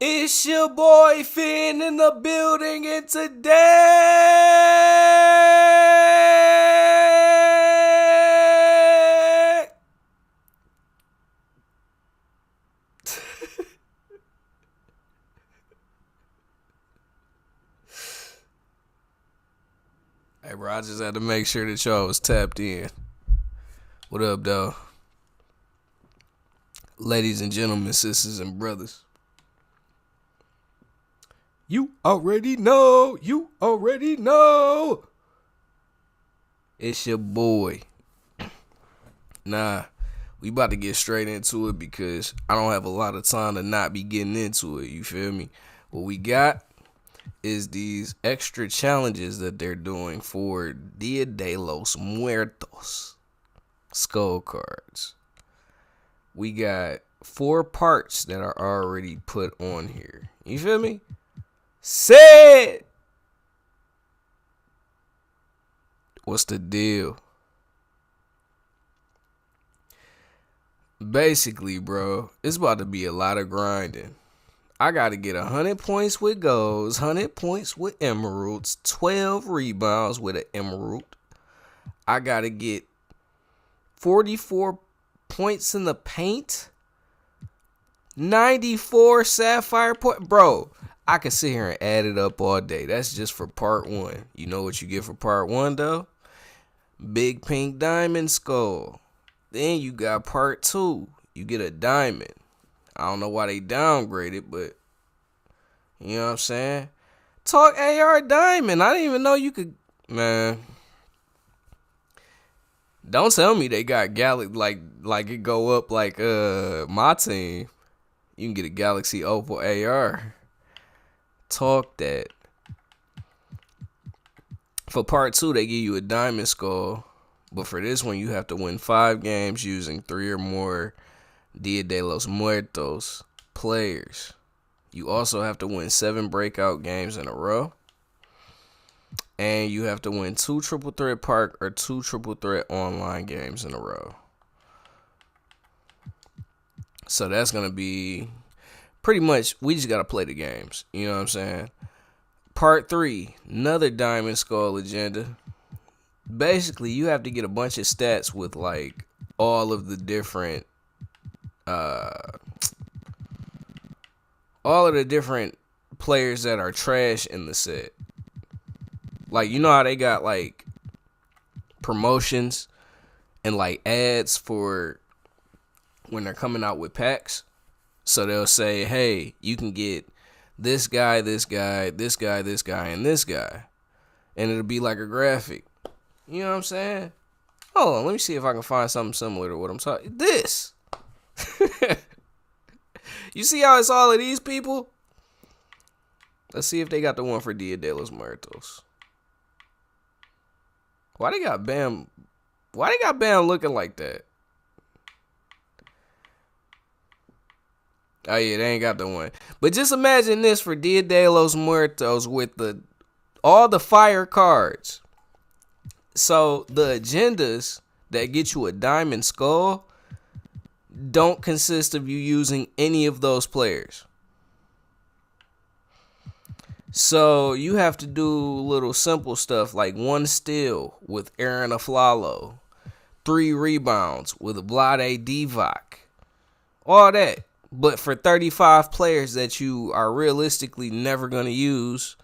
It's your boy Finn in the building, and today hey bro, I just had to make sure that y'all was tapped in. What up, though? Ladies and gentlemen, sisters and brothers. You already know. It's your boy. Nah, we about to get straight into it because I don't have a lot of time to not be getting into it. You feel me? What we got is these extra challenges that they're doing for Dia De Los Muertos skull cards. We got 4 parts that are already put on here. You feel me? Said. What's the deal? Basically, bro, it's about to be a lot of grinding. I got to get 100 points with golds, 100 points with emeralds, 12 rebounds with an emerald. I got to get 44 points in the paint, 94 sapphire point. Bro, I could sit here and add it up all day. That's just for part 1. You know what you get for part 1, though? Big pink diamond skull. Then you got part 2. You get a diamond. I don't know why they downgraded, but you know what I'm saying? Talk AR diamond. I didn't even know you could. Man, don't tell me they got Galaxy like it go up like my team. You can get a Galaxy Opal AR. Talk that. For part 2, they give you a diamond skull. But for this one, you have to win 5 games using 3 or more Dia De Los Muertos players. You also have to win 7 breakout games in a row. And you have to win 2 triple threat park or 2 triple threat online games in a row. So that's going to be pretty much, we just got to play the games. You know what I'm saying? Part 3, another diamond skull agenda. Basically, you have to get a bunch of stats with like all of the different players that are trash in the set. Like, you know how they got like promotions and like ads for when they're coming out with packs? So they'll say, hey, you can get this guy, this guy, this guy, this guy, and this guy. And it'll be like a graphic. You know what I'm saying? Hold on, let me see if I can find something similar to what I'm talking. This. You see how it's all of these people? Let's see if they got the one for Dia De Los Muertos. Why they got Bam looking like that? Oh yeah, they ain't got the one. But just imagine this for Dia De Los Muertos with all the fire cards. So the agendas that get you a diamond skull don't consist of you using any of those players. So you have to do little simple stuff like 1 steal with Aaron Aflalo, 3 rebounds with Vlade Divac, all that. But for 35 players that you are realistically never going to use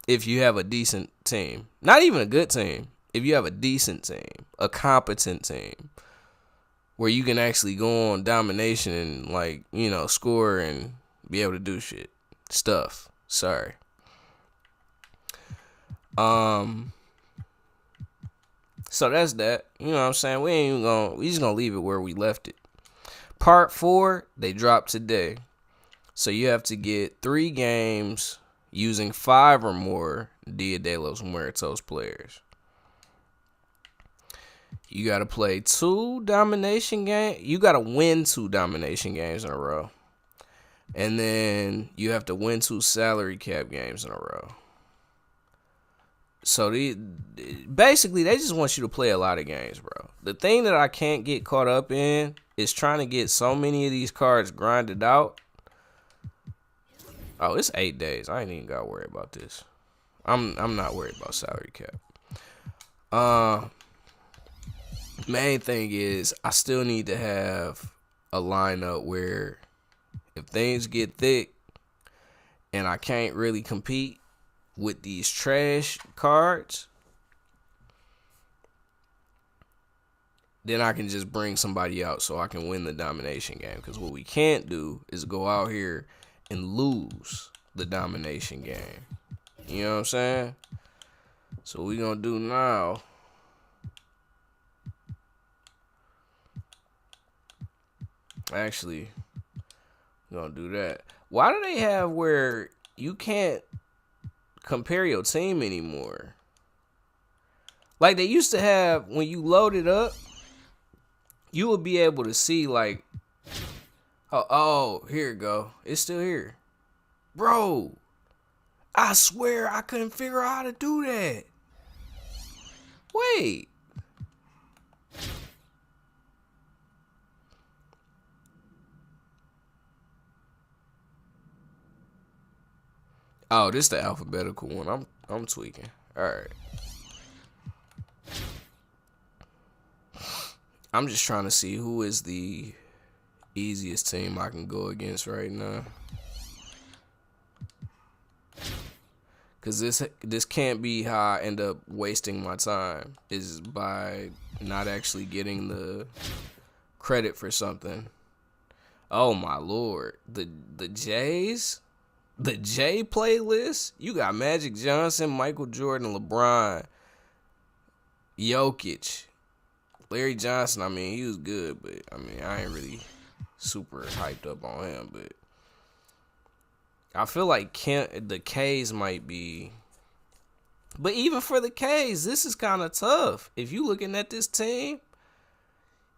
if you have a decent team. Not even a good team. If you have a decent team, a competent team, where you can actually go on domination and, like, you know, score and be able to do stuff. Sorry. So that's that. You know what I'm saying? We just gonna leave it where we left it. Part 4, they dropped today. So you have to get 3 games using 5 or more Dia De Los Muertos players. You got to play 2 domination games. You got to win 2 domination games in a row. And then you have to win 2 salary cap games in a row. So basically, they just want you to play a lot of games, bro. The thing that I can't get caught up in is trying to get so many of these cards grinded out Oh, it's 8 days. I ain't even gotta worry about this. I'm not worried about salary cap. Main thing is I still need to have a lineup where if things get thick and I can't really compete with these trash cards, then I can just bring somebody out so I can win the domination game. Because what we can't do is go out here and lose the domination game. You know what I'm saying? So what we gonna do now, actually, we're gonna do that. Why do they have where you can't compare your team anymore? Like they used to have when you load it up, you would be able to see like, oh, here it go. It's still here. Bro, I swear I couldn't figure out how to do that. Wait. Oh, this the alphabetical one. I'm tweaking. All right. I'm just trying to see who is the easiest team I can go against right now. Cause this can't be how I end up wasting my time, is by not actually getting the credit for something. Oh my lord, the Jays, the J playlist. You got Magic Johnson, Michael Jordan, LeBron, Jokic, Larry Johnson. I mean, he was good, but I mean, I ain't really super hyped up on him, but I feel like the K's might be. But even for the K's, this is kind of tough. If you looking at this team,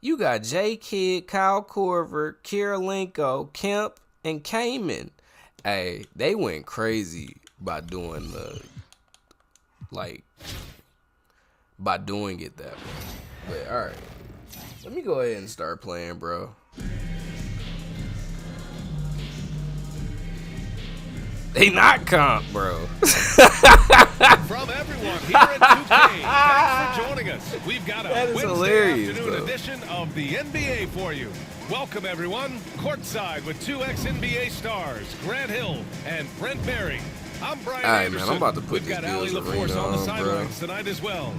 you got J. Kidd, Kyle Korver, Kirilenko, Kemp, and Kaman. Hey, they went crazy by doing by doing it that way. But all right, let me go ahead and start playing, bro. They not comp, bro. From everyone here at 2K, thanks for joining us. We've got a Wednesday afternoon edition of the NBA for you. Welcome, everyone. Courtside with two ex-NBA stars, Grant Hill and Brent Berry. I'm Brian Anderson. Man, I'm about to put We've got Ali LaForce on the sidelines tonight as well.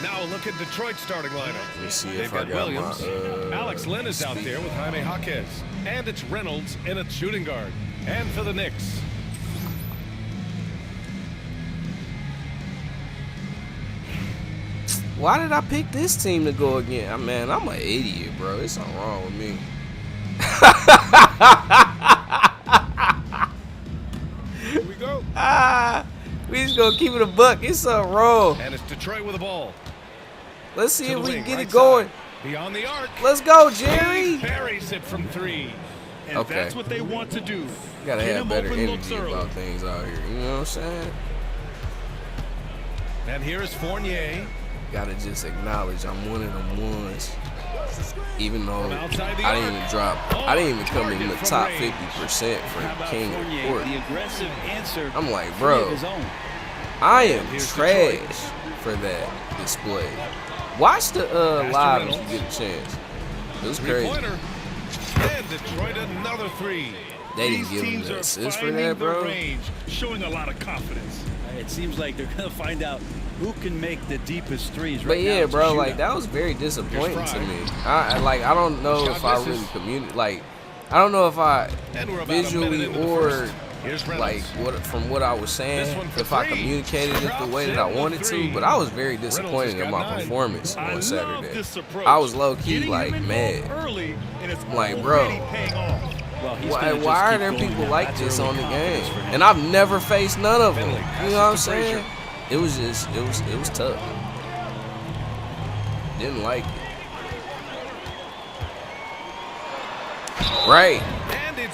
Now look at Detroit's starting lineup. Let me see They've if I got got Williams. my, Alex Len is out there with Jaime Jaquez. And it's Reynolds in a shooting guard. And for the Knicks, why did I pick this team to go again? Man, I'm an idiot, bro. There's something wrong with me. here we go. We just gonna keep it a buck. It's something wrong. And it's Detroit with the ball. Let's see if we can get right it going. Side. Beyond the arc. Let's go, Jerry. Buries it from three. And okay. That's what they want to do. You gotta Get have better open energy about things out here. You know what I'm saying? And here is Fournier. Gotta just acknowledge I'm one of them ones. Even though I didn't even drop, I didn't even come in the top 50% for King of the Court. The aggressive answer. I'm like, bro, I am trash for that display. Watch the live if you get a chance. It was crazy. And Detroit another three. They didn't give him the assist for that, bro. Range, showing a lot of confidence. It seems like they're gonna find out who can make the deepest threes. But yeah, bro, like that was very disappointing to me. I don't know if I really communicate. Like, I don't know if I visually or like from what I was saying, if I communicated it the way that I wanted to. But I was very disappointed in my performance on Saturday. I was low key like mad. Like, bro, why are there people like this on the game? And I've never faced none of them. You know what I'm saying? It was tough. Didn't like it. Right.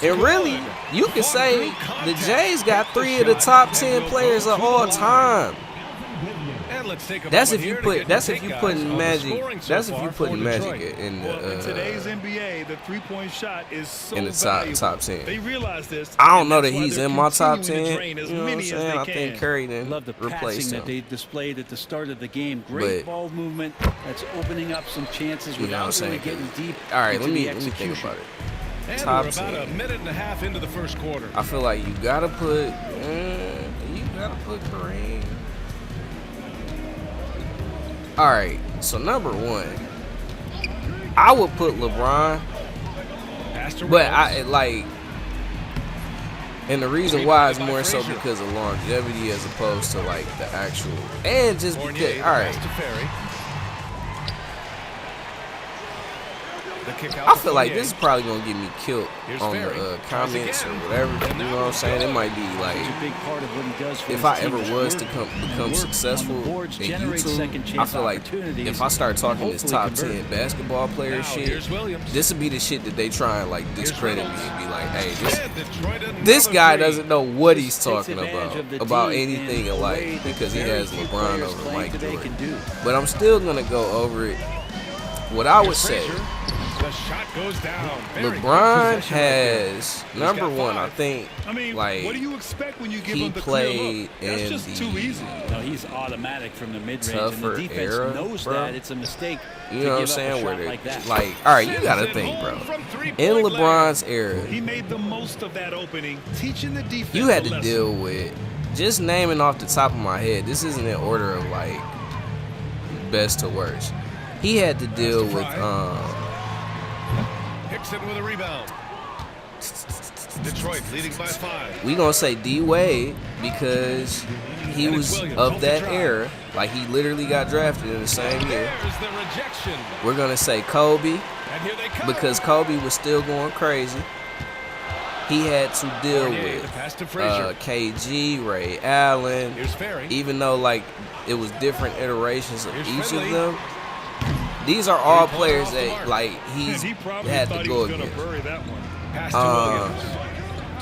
And really, you can say the Jays got 3 of the top 10 players of all time. let's take a That's moment if you here to put. get That's your if you take, putting guys, on the Magic. scoring so That's if far you for putting Magic Detroit. in In today's the NBA, the three-point shot is so in the valuable. top 10. They realize this. I don't and know that's that why he's they're in my top continuing to 10. drain as You know what I'm many as saying? they I think can. Curry then Love the replaced passing him. that they displayed at the start of the game. Great But- ball movement that's opening up some chances You know what I'm without really saying? getting deep. All right, into let the me think execution. about it. And Top we're about 10. a minute and a half into the first quarter. I feel like you gotta put Kareem. All right, so number 1, I would put LeBron, Pass to but Reynolds. and the reason why is more so because of longevity as opposed to like the actual, and just Fournier, because. the All pass right, to Ferry. The kick out I to feel like Fournier. this is probably gonna get me killed Here's on Ferry. the Tries comments or again. whatever. And You now know what I'm it's saying? It good. might be like. It's a big part of what he does for If his I team ever is was work to on become the successful boards, in generate second YouTube, I chance feel like opportunities, if I start talking this hopefully top convert. 10 basketball player Now, shit, here's Williams. this would be the shit that they try and like discredit me and be like, hey, And Detroit another this guy three. doesn't know what he's Takes talking advantage of the about deep anything and in the way life that because he very has few LeBron players over playing Mike today Jordan. can do. But I'm still gonna go over it. What I would Here's say, Frazier. The shot goes down. Very good LeBron possession right there. has He's number got 1. I 5. think I mean, like what do you expect when you give he him the clear played look? That's in just too the easy. No, he's automatic from the mid-range, and tougher the defense era, knows bro. that it's a mistake. You to know what I'm give up a saying? Where shot they like that. like, all right, you Sends gotta it think, home bro. from In three-point LeBron's land. era, He made the most of that opening, teaching the defense you had a to lesson. deal with just naming off the top of my head. This isn't in order of like best to worst. He had to deal to with Hickson with a rebound. Detroit leading by 5. we gonna say D Wade because he And it's was Williams of off the that drive. era. Like he literally got drafted in the same year. There's the rejection. We're gonna say Kobe And here they come. because Kobe was still going crazy. He had to deal Fournier, the pass to Frazier. with KG, Ray Allen. Here's Ferry. Even though like it was different iterations of Here's each Finley. of them, these are all Three-pointer players off the that mark. like And he's he probably had thought to he go was going to against. bury that one. Pass to Williams.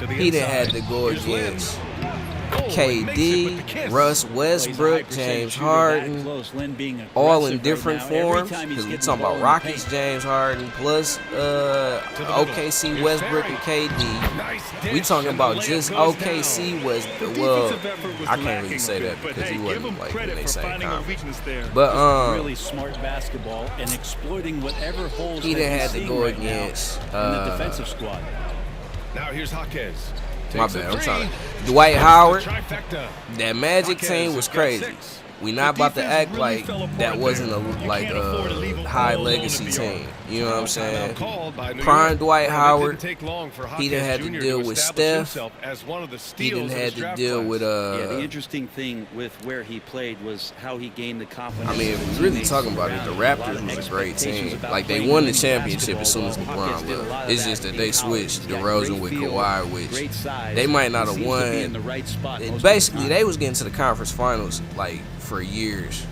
To the He done inside. had to go Here's Lynn. against Oh, and makes it with the KD, kiss. Russ Westbrook, James Harden, all in different forms. Because we talking about Rockets, James Harden, plus OKC, Westbrook, and KD. Nice We dish, talking and the about layup just goes OKC down. Westbrook. The Well, defensive effort was I can't lacking really a say bit, that but because hey, he give wasn't him like in credit they for same finding a conference. weakness there. But really smart basketball and exploiting whatever holes he that done he's had to seeing go right against. now in the defensive squad. Now here's Jaquez. My Takes a bad. I'm three. trying to. Dwight The Howard. trifecta. That Magic Jaquez team has was got crazy. 6. We not The about to defense act really like fell apart that wasn't there. a You like can't afford to leave 'em high all alone legacy at the arc. team. You know what I'm saying? Timeout called by New Prime York. Dwight Well, it Howard. didn't take long for He done Jaquez had to Jr. deal with establish Steph. himself as one of the He steals done of had his to draft deal class. with Yeah, the interesting thing with where he played was how he gained the confidence. I mean, if of we the really teammates talking about it, the around him. A lot Raptors of was a great expectations team. about Like they playing won the winning championship as soon as basketball. Hawkins LeBron did a lot left. of It's that just that in they college. switched He's got DeRozan great with feel, Kawhi, which great size. they might not He have seems to be in won. the right spot most of the Basically, time. they was getting to the conference finals like for years.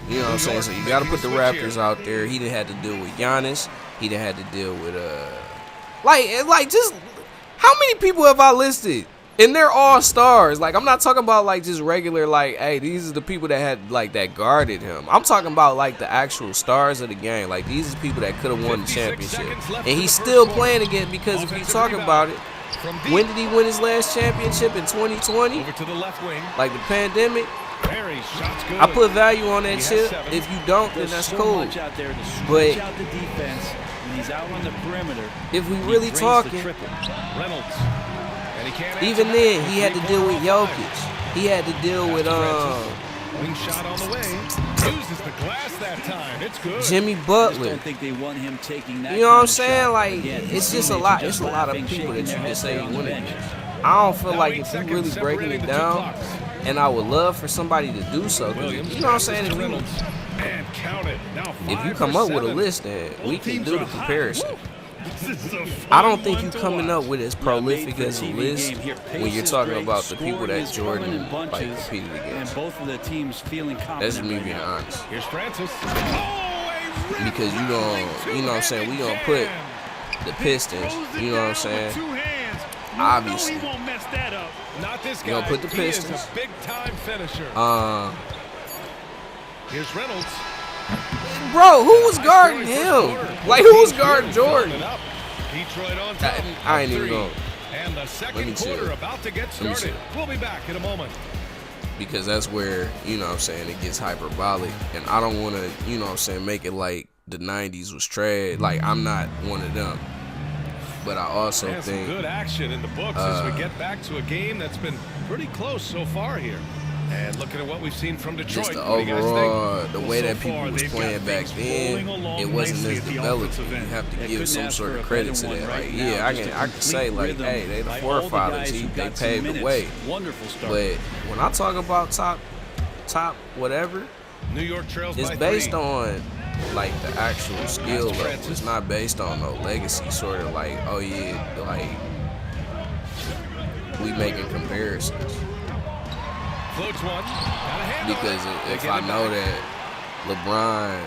You know what I'm saying? So you got to put the Raptors out there. He done had to deal with Giannis. He done had to deal with like just how many people have I listed? And they're all stars. Like I'm not talking about like just regular like, hey, these are the people that had like that guarded him. I'm talking about like the actual stars of the game. Like these are people that could have won the 56 championship. seconds left And in he's the still first playing quarter. again because if you Offensive talk rebound. about it, From deep. when did he win his last championship in 2020? Over to the left wing. Like the pandemic. Perry, shots good. I put value on that He has chip. 7. If you don't, then There's that's so cool. much out there to But- stretch out the defense when he's out on the perimeter. If we he really drains the talking, triple. Reynolds. And he can't even answer then, back. he had to deal with Jokic. He had to deal with Wing shot on the way. Uses the glass that time. It's good. Jimmy I just Butler. don't think they want him taking that. You know what I'm kind of saying? shot. Like Again, it's his just a teammates lot. are It's a lot of laughing, people shaking that you their can heads say there you on the win bench. against. I don't feel Now like 8 if you seconds really breaking separating it the two down, clocks. and I would love for somebody to do so. 'Cause Williams you know what I'm saying? passes If to you, Reynolds. And count it. Now if you 5 come for up with a 7. list, then we can teams do the are hot. comparison. Woo. This is a I fun don't think one you to coming watch. up with as prolific Made as for a TV list game here. when you're Pace talking is about great, the people scoring that is coming Jordan in like bunches, competed and against. both of the teams feeling confident. That's me right being now. honest. Here's Francis. Oh, a rip Because you gon' you know what I'm saying, we gonna put the Pistons, Throws it you know what I'm down saying? with 2 hands. You Obviously. know he won't mess that up. Not this guy. You gonna put the He is Pistons. a big time finisher. Here's Reynolds. Bro, who was guarding him? Like, who was guarding Jordan? Detroit on top. I ain't even going. And the second quarter about to get started. We'll be back in a moment. Because that's where, you know what I'm saying, it gets hyperbolic. And I don't want to, you know what I'm saying, make it like the 90s was trash. Like, I'm not one of them. But I also think some good action in the books as we get back to a game that's been pretty close so far here. And looking at what we've seen from Detroit, just the overall, the way that people was playing back then, it wasn't as developed. You have to give some sort of credit to that. Like, yeah, I can say, like, hey, they the forefathers. They paved the way. But when I talk about top whatever, New York trails it's by based 3. on like the actual skill level. It's not based on no legacy. Sort of like, oh yeah, like we making comparisons. Floats one. Because if I know that LeBron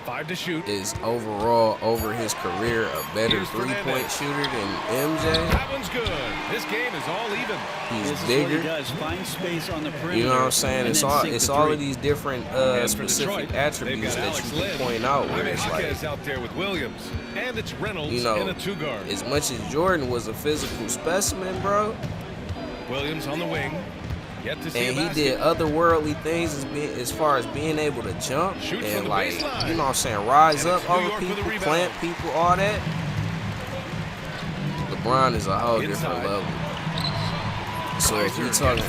5 to shoot is overall over his career a better three-point shooter than MJ, that one's good. This game is all even. He's bigger. Find space on the perimeter, you know what I'm saying? It's all of these different specific Detroit, attributes that you can point out where it's like, out there with Williams, and it's Reynolds you know, in a 2-guard. As much as Jordan was a physical specimen, bro, Williams on the wing. Yet to see and he did otherworldly things as far as being able to jump and, like, you know what I'm saying, rise up over people, plant people, all that. LeBron is a whole different level. So if we talking,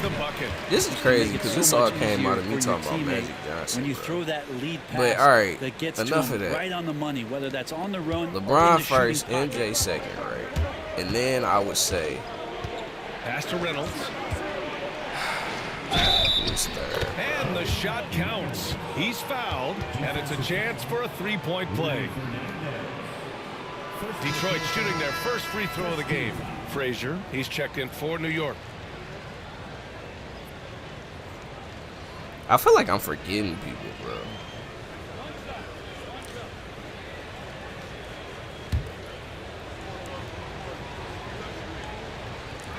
this is crazy because this all came out of me talking about Magic Johnson. When you throw that lead pass, but all right, that gets enough of that. Right on the money, whether that's on the run. LeBron first, MJ second, right? And then I would say pass to Reynolds. And the shot counts. He's fouled, and it's a chance for a 3-point play. Detroit shooting their first free throw of the game. Frazier, he's checked in for New York. I feel like I'm forgetting people, bro.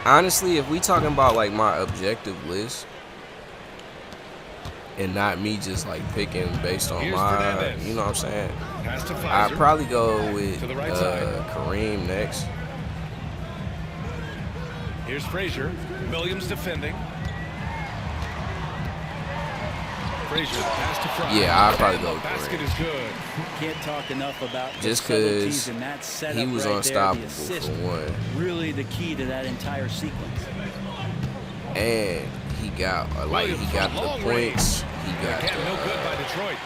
Honestly, if we talking about like my objective list and not me just like picking based on my, you know what I'm saying, I'd probably go with Kareem next. Here's Frazier. Williams defending. Frazier, the pass to Fry. Yeah, I'd probably go with basket Kareem. is good. Can't talk enough about just because he was unstoppable for one. Really the key to that entire sequence. And he got he got the points. He got no good by Detroit.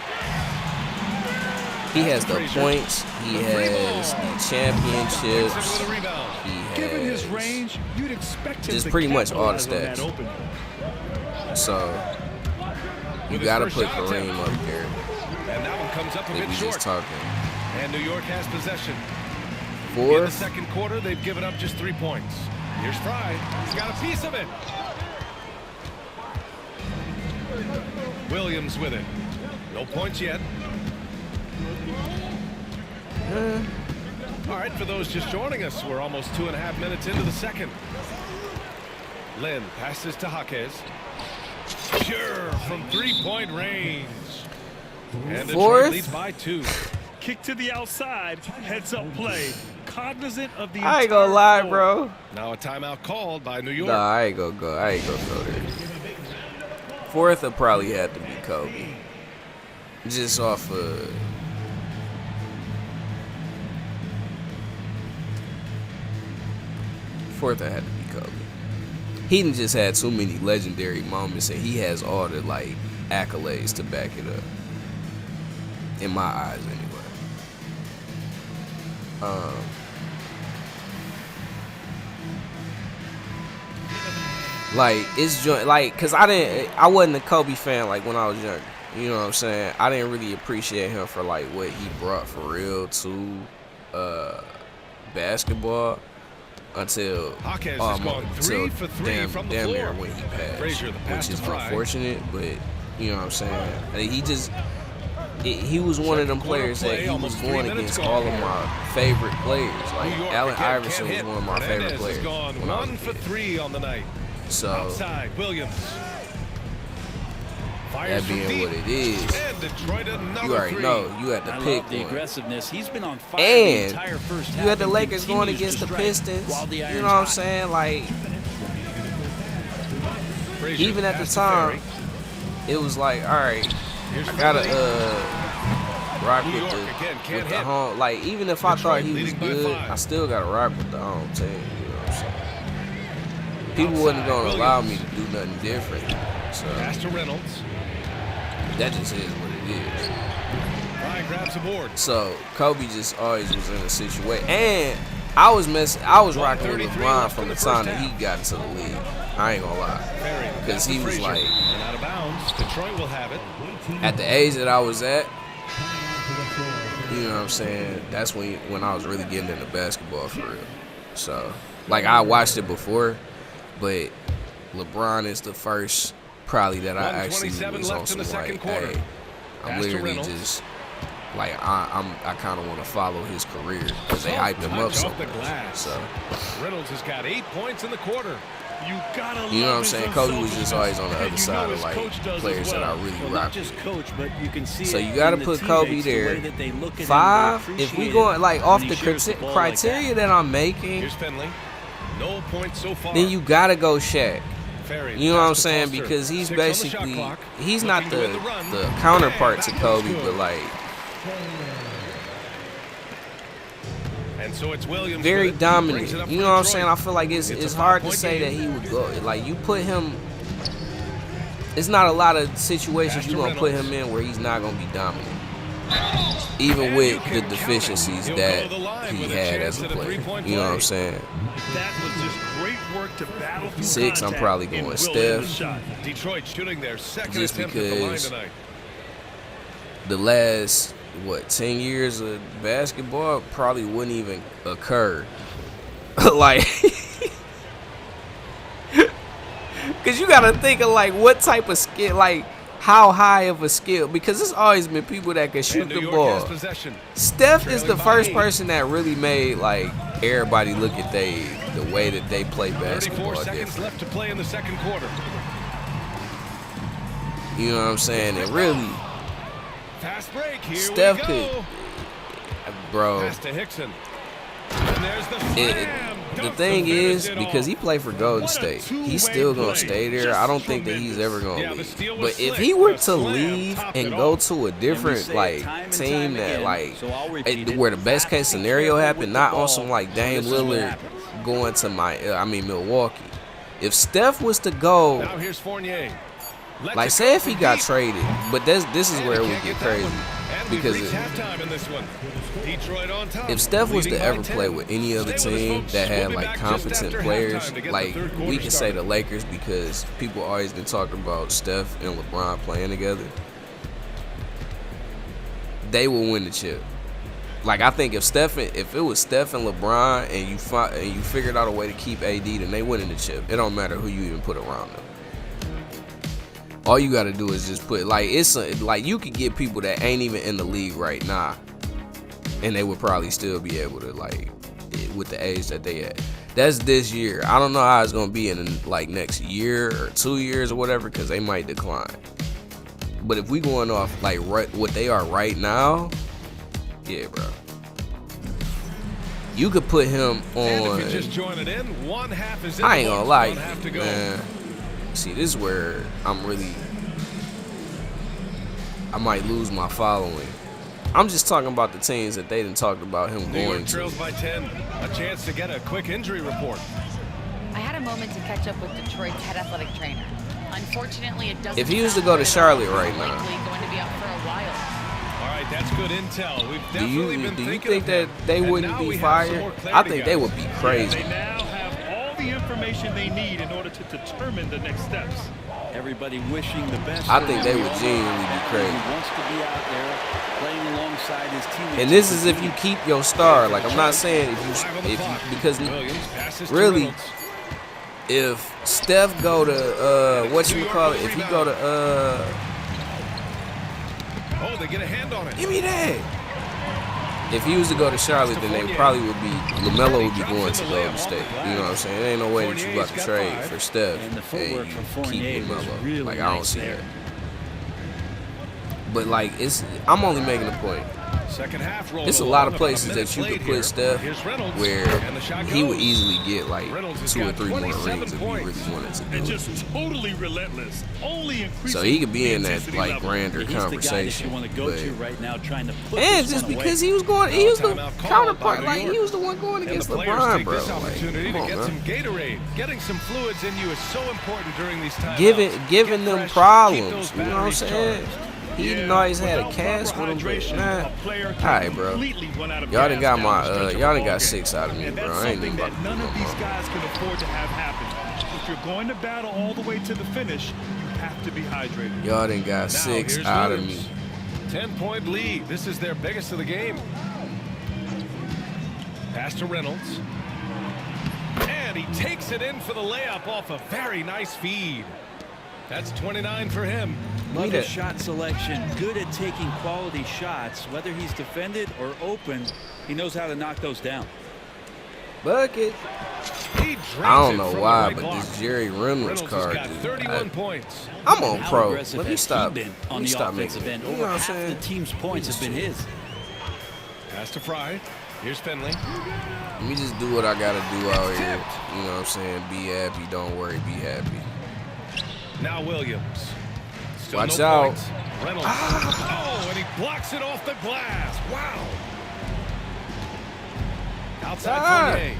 He has the points. He has the championships. He Given his has range, you'd expect him just to pretty much all the capitalize on stats. that opening. So you got to put Kareem up there. And that one comes up a If bit we short. just talking. And New York has possession. In the Fourth. second quarter, they've given up just 3 points. Here's Fry. He's got a piece of it. Williams with it. No points yet. All right, for those just joining us, we're almost 2.5 minutes into the second. Lynn passes to Jaquez. Pure from 3-point range. And Detroit leads by 2. Kick to the outside, heads up play. Cognizant of the I ain't gonna lie, bro. Now a timeout called by New York. Nah, I ain't gonna go there. Fourth would probably have to be Kobe. Just off of fourth, I had to be Kobe. He done just had so many legendary moments, and he has all the like accolades to back it up. In my eyes, anyway. Like it's like, cause I wasn't a Kobe fan like when I was younger. You know what I'm saying? I didn't really appreciate him for like what he brought for real to basketball until damn near when he passed, which is unfortunate. But you know what I'm saying? He was one of them players that he was going against all of my favorite players. Like Allen Iverson was one of my favorite players. When I was 1 for 3 on the night. So outside Williams. That being what it is, you already know you had to pick the one. aggressiveness. He's been on fire And the entire first half. you had the Lakers going against the Pistons. You know what I'm saying? Like, even at the time, it was like, all right, I gotta rock with the home. Like, even if I thought he was good, I still gotta rock with the home team. You know what I'm saying? People wasn't gonna allow me to do nothing different. So that just is what it is. So Kobe just always was in a situation, and I was rocking with LeBron from the time that he got into the league. I ain't gonna lie, because he was like, at the age that I was at, you know what I'm saying, that's when I was really getting into basketball for real. So, like, I watched it before, but LeBron is the first probably that I actually was on some like, hey, I'm literally just like I kind of want to follow his career because they hyped him up so much. So Reynolds has got 8 points in the quarter. You know what I'm saying? Kobe was just always on the other side of like players that I really rock with. So you got to put Kobe there. 5. If we going like off the criteria that I'm making, no points so far. then you got to go Shaq. You know what I'm saying? Because he's basically, he's not the counterpart to Kobe, but like very dominant. You know what I'm saying? I feel like it's hard to say that he would go. Like, you put him, it's not a lot of situations you're going to put him in where he's not going to be dominant. Even with the deficiencies that he had as a player. You know what I'm saying? That was just great work to battle through 6, I'm probably going Steph. Detroit shooting their second just attempt at the line because tonight. The last, 10 years of basketball probably wouldn't even occur. Like, because you got to think of, like, what type of skill, like, how high of a skill, because it's always been people that can shoot the ball. Steph is the first person that really made, like, everybody look at the way that they play basketball 34 seconds different. left to play in the second quarter. You know what I'm saying? And really, Fast break. Here Steph we go. could, bro. Pass to Hickson. And there's the slam. The thing is, because he played for Golden State, he's still going to stay there. I don't think that he's ever going to leave. But if he were to leave and go to a different, like, team that, like, where the best case scenario happened, not on some, like, Dame Lillard going to Milwaukee. If Steph was to go, Now here's Fournier. like, say if he got traded, but this is where it would get crazy. Because if Steph was to ever play with any other team that had, like, competent players, like, we can say the Lakers, because people always been talking about Steph and LeBron playing together, they will win the chip. Like, I think if it was Steph and LeBron and you figured out a way to keep AD, then they winning the chip. It don't matter who you even put around them. All you gotta do is just put, like, like, you could get people that ain't even in the league right now, and they would probably still be able to, like, with the age that they at. That's this year. I don't know how it's gonna be in, like, next year or 2 years or whatever, because they might decline. But if we going off, like, what they are right now, yeah, bro. You could put him on. I ain't gonna lie, man. See, this is where I might lose my following. I'm just talking about the teams that they didn't talk about him going to. Trails by 10. A chance to get a quick injury report. I had a moment to catch up with Detroit's head athletic trainer. Unfortunately, it doesn't. If he was to go to Charlotte right now, likely going to be out for a while. All right, that's good intel. We've do definitely you been think that they wouldn't be fired? I think they would be crazy. They now have all the information they need in order to determine the next steps. Everybody wishing the best. I think they would genuinely be crazy. He wants to be out there playing alongside his teammates. And this is if you keep your star. Like, I'm not saying because really, if Steph go to if he go to oh, they get a hand on it. give me that. If he was to go to Charlotte, then they probably would be, LaMelo would be going to Golden State. You know what I'm saying? There ain't no way that you about to trade for Steph and you keep LaMelo. Like, I don't see that. but like I'm only making a point. Second half roll. It's a lot of places that you could put Steph where he would easily get like 2 or 3 more rings if he really wanted to do And it. just totally relentless. Only increasing So he could be in that intensity like level. grander He's the guy that conversation. you want to go to right now, trying to put And this just one away. because he was the Timeout called counterpart, by like New he York. was the one going And against the players LeBron, take bro. this opportunity Like, to get come on, some Gatorade. Getting some fluids in you is so important during these times. giving them problems. You know what I'm saying? He didn't always had a cast with him, but nah. Alright, bro. Y'all done got my y'all done got 6 out of me, And bro. that's I ain't something even about that to do none no of these more. guys can afford to have happen. If you're going to battle all the way to the finish, you have to be hydrated. Y'all done got Now, 6 here's out of Williams. me. 10-point lead. This is their biggest of the game. Pass to Reynolds. And he takes it in for the layup off a very nice feed. That's 29 for him. Love his shot selection. Good at taking quality shots. Whether he's defended or open, he knows how to knock those down. Bucket. He I don't drains it know from why, the right but block. this Jerry Reynolds Reynolds card, has got dude, 31 points. I'm on How pro. aggressive Let me has stop. he been on Let me the stop offensive making end? it. You know Over what I'm half saying? the team's points have been his. Pass to Fry. Here's Finley. Let me just do what I gotta do out here. You know what I'm saying? Be happy. Don't worry. Be happy. Now Williams. Still Watch no out. points. Reynolds. Oh, and he blocks it off the glass. Wow. Outside Fournier.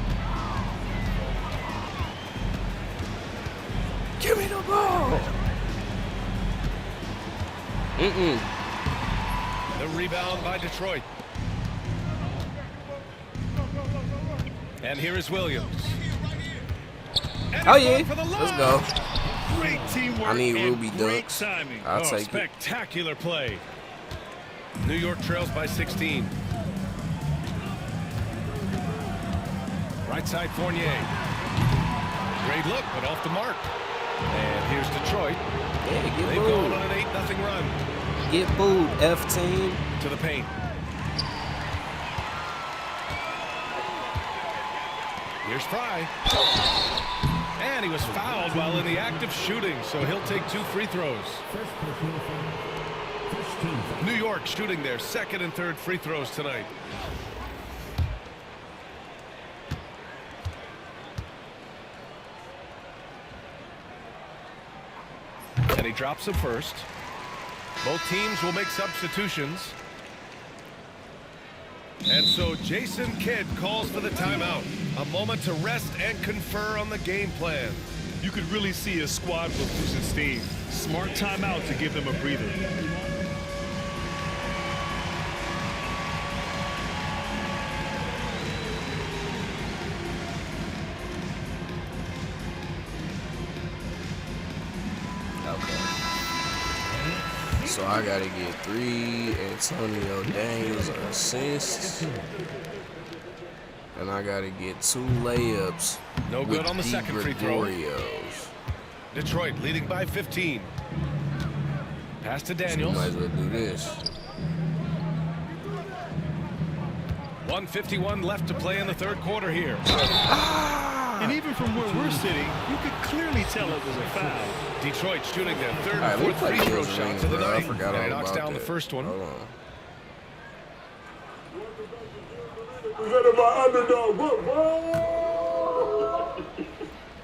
Give me the ball. The rebound by Detroit. And here is Williams. And Oh he's yeah. going for the Let's line. go. Great teamwork I need and Ruby great dunks. timing. I'll take it. Spectacular play. New York trails by 16. Right side Fournier. Great look, but off the mark. And here's Detroit. Yeah, get They've gone booed. on an 8-0 run. Get booed, F team. To the paint. Here's Fry. And he was fouled while in the act of shooting, so he'll take 2 free throws. New York shooting their second and third free throws tonight. And he drops them first. Both teams will make substitutions. And so Jason Kidd calls for the timeout. A moment to rest and confer on the game plan. You could really see his squad was losing steam. Smart timeout to give them a breather. So I gotta get 3 Antonio Daniels assists. And I gotta get 2 layups. No good with on the D. second free throw. Gregorios. Detroit leading by 15. Pass to So we Daniels. might as well do this. 1:51 left to play in the third quarter here. And even from where we're sitting, you could clearly tell it was a foul. Detroit shooting their third All right, and let me fourth play free throw Gills shots Rings, of the bro. I night. forgot And all he knocks about down the that. first one. Hold on. Presented by Underdog.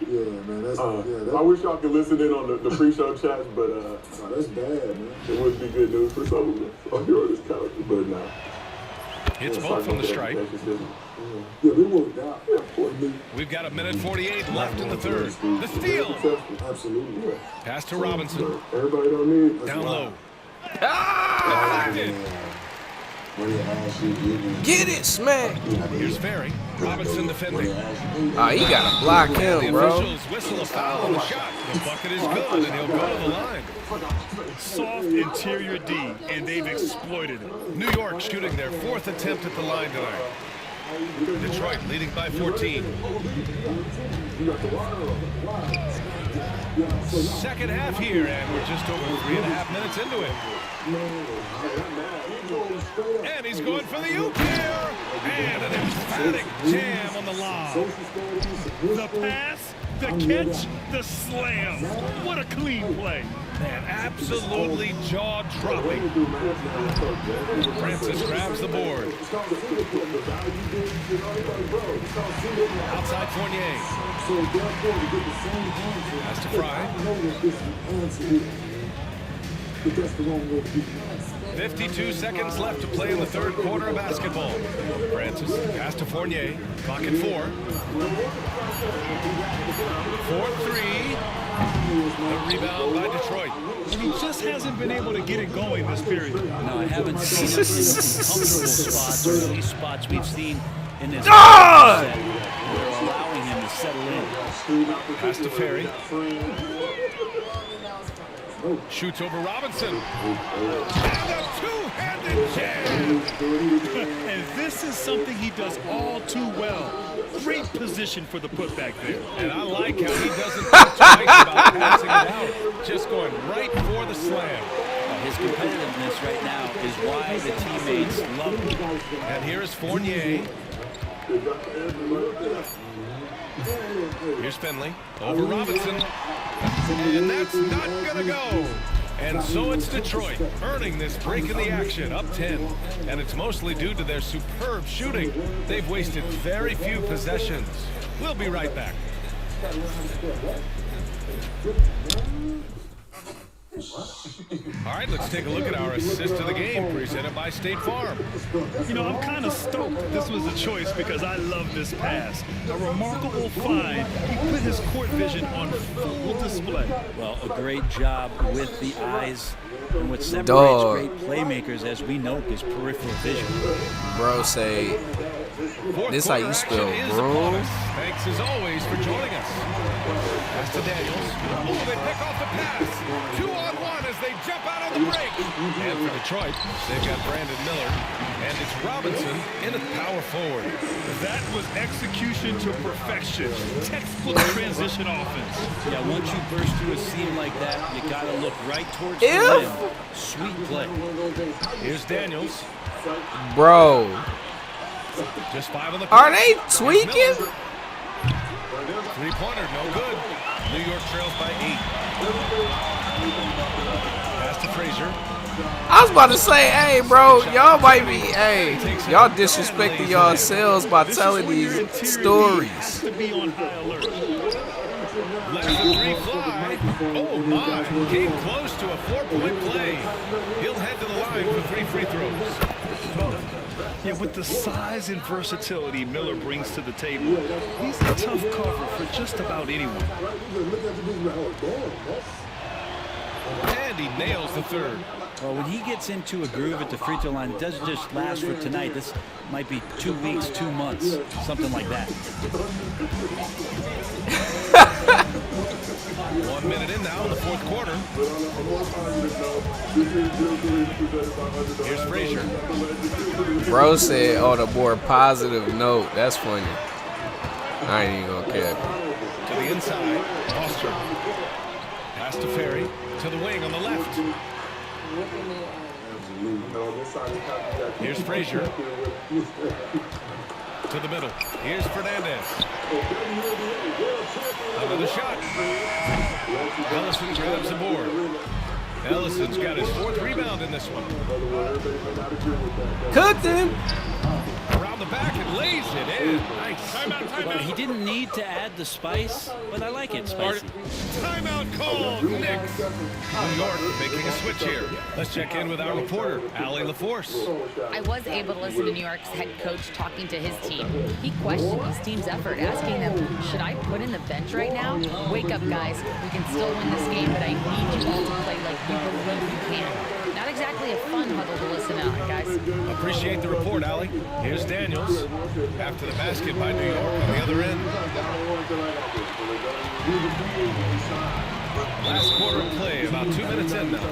Yeah, man, that's I wish y'all could listen in on the pre-show chats, but that's bad, man. It wouldn't be good news for some of us on here on this couch, but nah. Hits both from the stripe. Yeah, we worked out. Yeah, poor me. We've got 1:48 left in the third. The steal. Absolutely. Yeah. Pass to Robinson. Everybody don't need it. Down low. Deflected. Get it, smack. Here's Ferry. Robinson defending. Ah, he gotta block The him, bro. officials whistle a foul on the shot. The bucket is good, and he'll go to the line. Soft interior D, and they've exploited it. New York shooting their 4th attempt at the line tonight. Detroit leading by 14. Second half here, and we're just over 3.5 minutes into it. And he's going for the oop here. And an emphatic jam on the lob. The pass The catch, the slam. What a clean play. Man, absolutely jaw-dropping. Francis grabs the board. Outside Fournier. Has to Fry. 52 seconds left to play in the third quarter of basketball. Francis pass to Fournier. Clock at 4. 4-3. The rebound by Detroit. And he just hasn't been able to get it going this period. No, I haven't seen him in comfortable spots or these spots we've seen in this set. We're allowing him to settle in. Pass to Ferry. Shoots over Robinson. And a two-handed jam. And this is something he does all too well. Great position for the putback there. And I like how he doesn't think twice about passing it out. Just going right for the slam. His competitiveness right now is why the teammates love him. And here is Fournier. Here's Finley over Robinson. And that's not going to go. And so it's Detroit earning this break in the action, up 10. And it's mostly due to their superb shooting. They've wasted very few possessions. We'll be right back. All right, let's take a look at our assist of the game presented by State Farm. You know, I'm kind of stoked this was a choice because I love this pass. A remarkable find. He put his court vision on full display. Well, a great job with the eyes. And what separates great playmakers, as we note, is peripheral vision. Bro, say, this how you spell bro? Thanks as always for joining us. Pass to Daniels. Oh, they pick off the pass. 2-on-1 as they jump out on the break. And for Detroit, they've got Brandon Miller. And it's Robinson in at power forward. That was execution to perfection. Textbook transition offense. Yeah, once you burst through a seam like that, you got to look right towards the rim. Sweet play. Here's Daniels. Bro. Just 5 on the Are they tweaking? Three-pointer, no good. New York trails by 8. Pass to Frazier. I was about to say, hey, bro, y'all might be, hey, y'all disrespecting yourselves by telling these stories. Let the three fly. Oh, my. Came close to a 4-point play. He'll head to the line for 3 free throws. Yeah, with the size and versatility Miller brings to the table, he's a tough cover for just about anyone. And he nails the third. Well, when he gets into a groove at the free throw line, it doesn't just last for tonight. This might be 2 weeks, 2 months, something like that. 1 minute in now in the fourth quarter. Here's Frazier. Bro said on a more positive note. That's funny. I ain't even gonna care. To the inside, Foster. Pass to Ferry. To the wing on the left. Here's Frazier. To the middle. Here's Fernandez. Another shot. Ellison grabs the board. Ellison's got his 4th rebound in this one. Cooked him. Around the back and lays it in. Nice. Timeout. Well, he didn't need to add the spice, but I like it spicy. Timeout called. Knicks. New York making a switch here. Let's check in with our reporter, Allie LaForce. I was able to listen to New York's head coach talking to his team. He questioned his team's effort, asking them, should I put in the bench right now? Wake up, guys. We can still win this game, but I need you all to play like you believe you can. Not exactly a fun huddle to listen out, guys. Appreciate the report, Allie. Here's Daniels. After the basket by New York on the other end. Last quarter of play, about 2 minutes in now.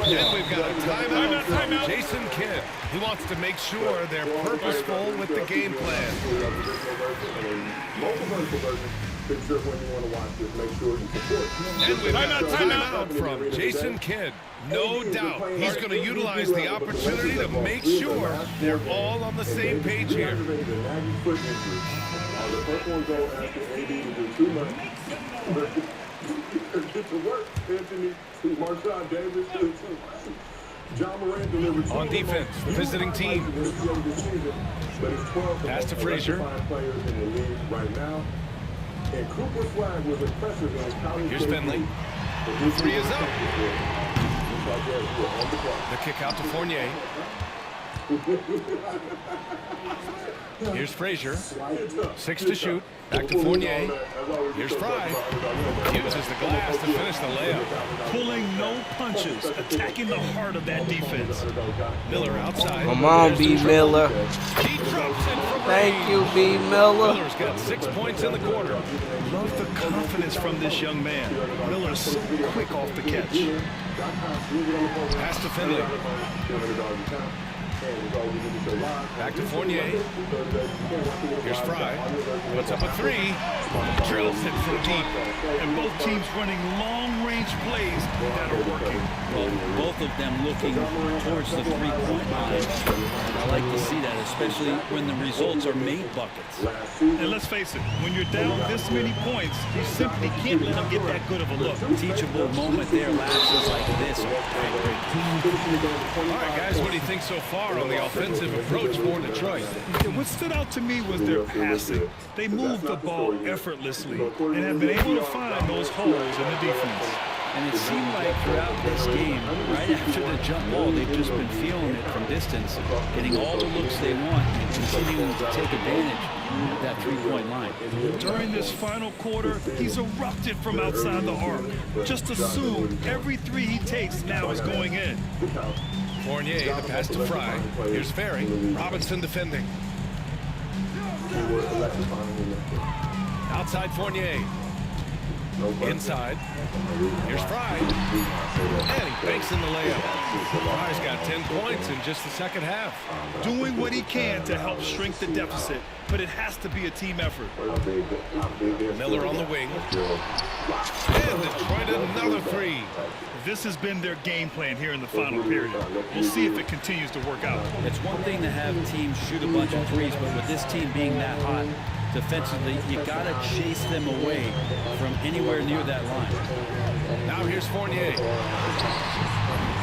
And we've got a timeout from Jason Kidd. He wants to make sure they're purposeful with the game plan. And we've got a timeout from Jason Kidd. No doubt he's going to utilize the opportunity to make sure they're all on the same page here. The first one go after AD to do too much. Get to work, Anthony. Marshawn Davis to John Moran delivered on defense, the visiting team. But it's 12 pass to Frazier. Players in the league right now. And Cooper's swag was impressive in his college. Here's Finley. The three is up. The kick out to Fournier. Here's Frazier. 6 to shoot. Back to Fournier. Here's Fry. Uses the glass to finish the layup. Pulling no punches, attacking the heart of that defense. Miller outside. Come on, B. Miller. He drops in from Thank you, B. Miller. Miller's got 6 points in the quarter. Love the confidence from this young man. Miller's so quick off the catch. Pass to Finley. Back to Fournier. Here's Fry. Puts up a three. Drills it from deep. And both teams running long-range plays that are working. Well, both of them looking towards the three-point line. I like to see that, especially when the results are made buckets. And let's face it, when you're down this many points, you simply can't let them get that good of a look. Teachable moment there, lapses like this. All right, guys, what do you think so far on the offensive approach for Detroit? What stood out to me was their passing. They moved the ball effortlessly and have been able to find those holes in the defense. And it seemed like throughout this game, right after the jump ball, they've just been feeling it from distance, getting all the looks they want and continuing to take advantage of that three-point line. During this final quarter, he's erupted from outside the arc. Just assume every three he takes now is going in. Fournier, the pass to Fry. Here's Ferry. Robinson defending. Outside Fournier. Inside. Here's Fry. And he banks in the layup. Fry's got 10 points in just the second half. Doing what he can to help shrink the deficit, but it has to be a team effort. Miller on the wing. And Detroit another three. This has been their game plan here in the final period. We'll see if it continues to work out. It's one thing to have teams shoot a bunch of threes, but with this team being that hot defensively, you got to chase them away from anywhere near that line. Now here's Fournier.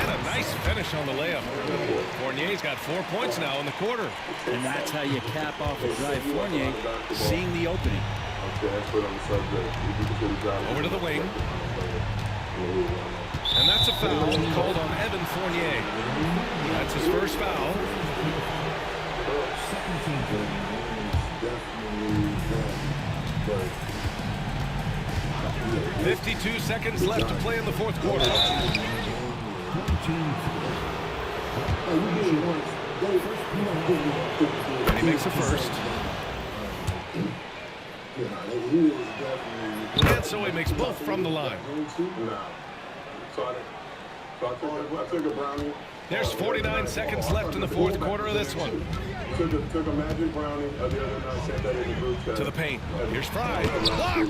And a nice finish on the layup. Fournier's got 4 points now in the quarter. And that's how you cap off a drive. Fournier seeing the opening. Over to the wing. And that's a foul called on Evan Fournier. That's his first foul. 52 seconds left to play in the fourth quarter. And he makes a first. And so he makes both from the line. There's 49 seconds left in the fourth quarter of this one. Took a magic brownie the other night, said that in the group chat. To the paint. Here's Fry. Blocked.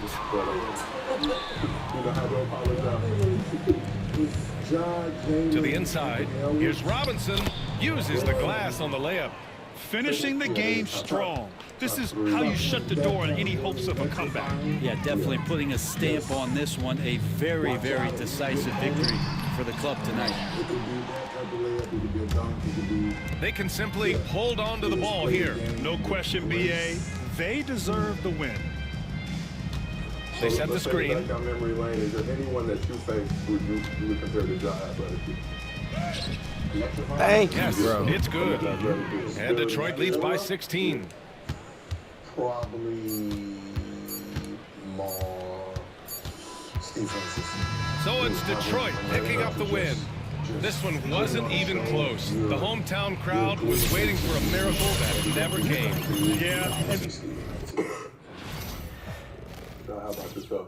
To the inside. Here's Robinson. Uses the glass on the layup. Finishing the game strong. This is how you shut the door on any hopes of a comeback. Yeah, definitely putting a stamp on this one. A very, very decisive victory for the club tonight. They can simply hold on to the ball here. No question, BA. They deserve the win. They set the screen. Down memory lane, is there anyone that you face who you would compare to John Athletic? Thank you, Yes, bro. it's good. And Detroit leads by 16. Probably more Steve Francis. So it's Detroit picking up the win. This one wasn't even close. The hometown crowd was waiting for a miracle that never came. Yeah. How about yourself?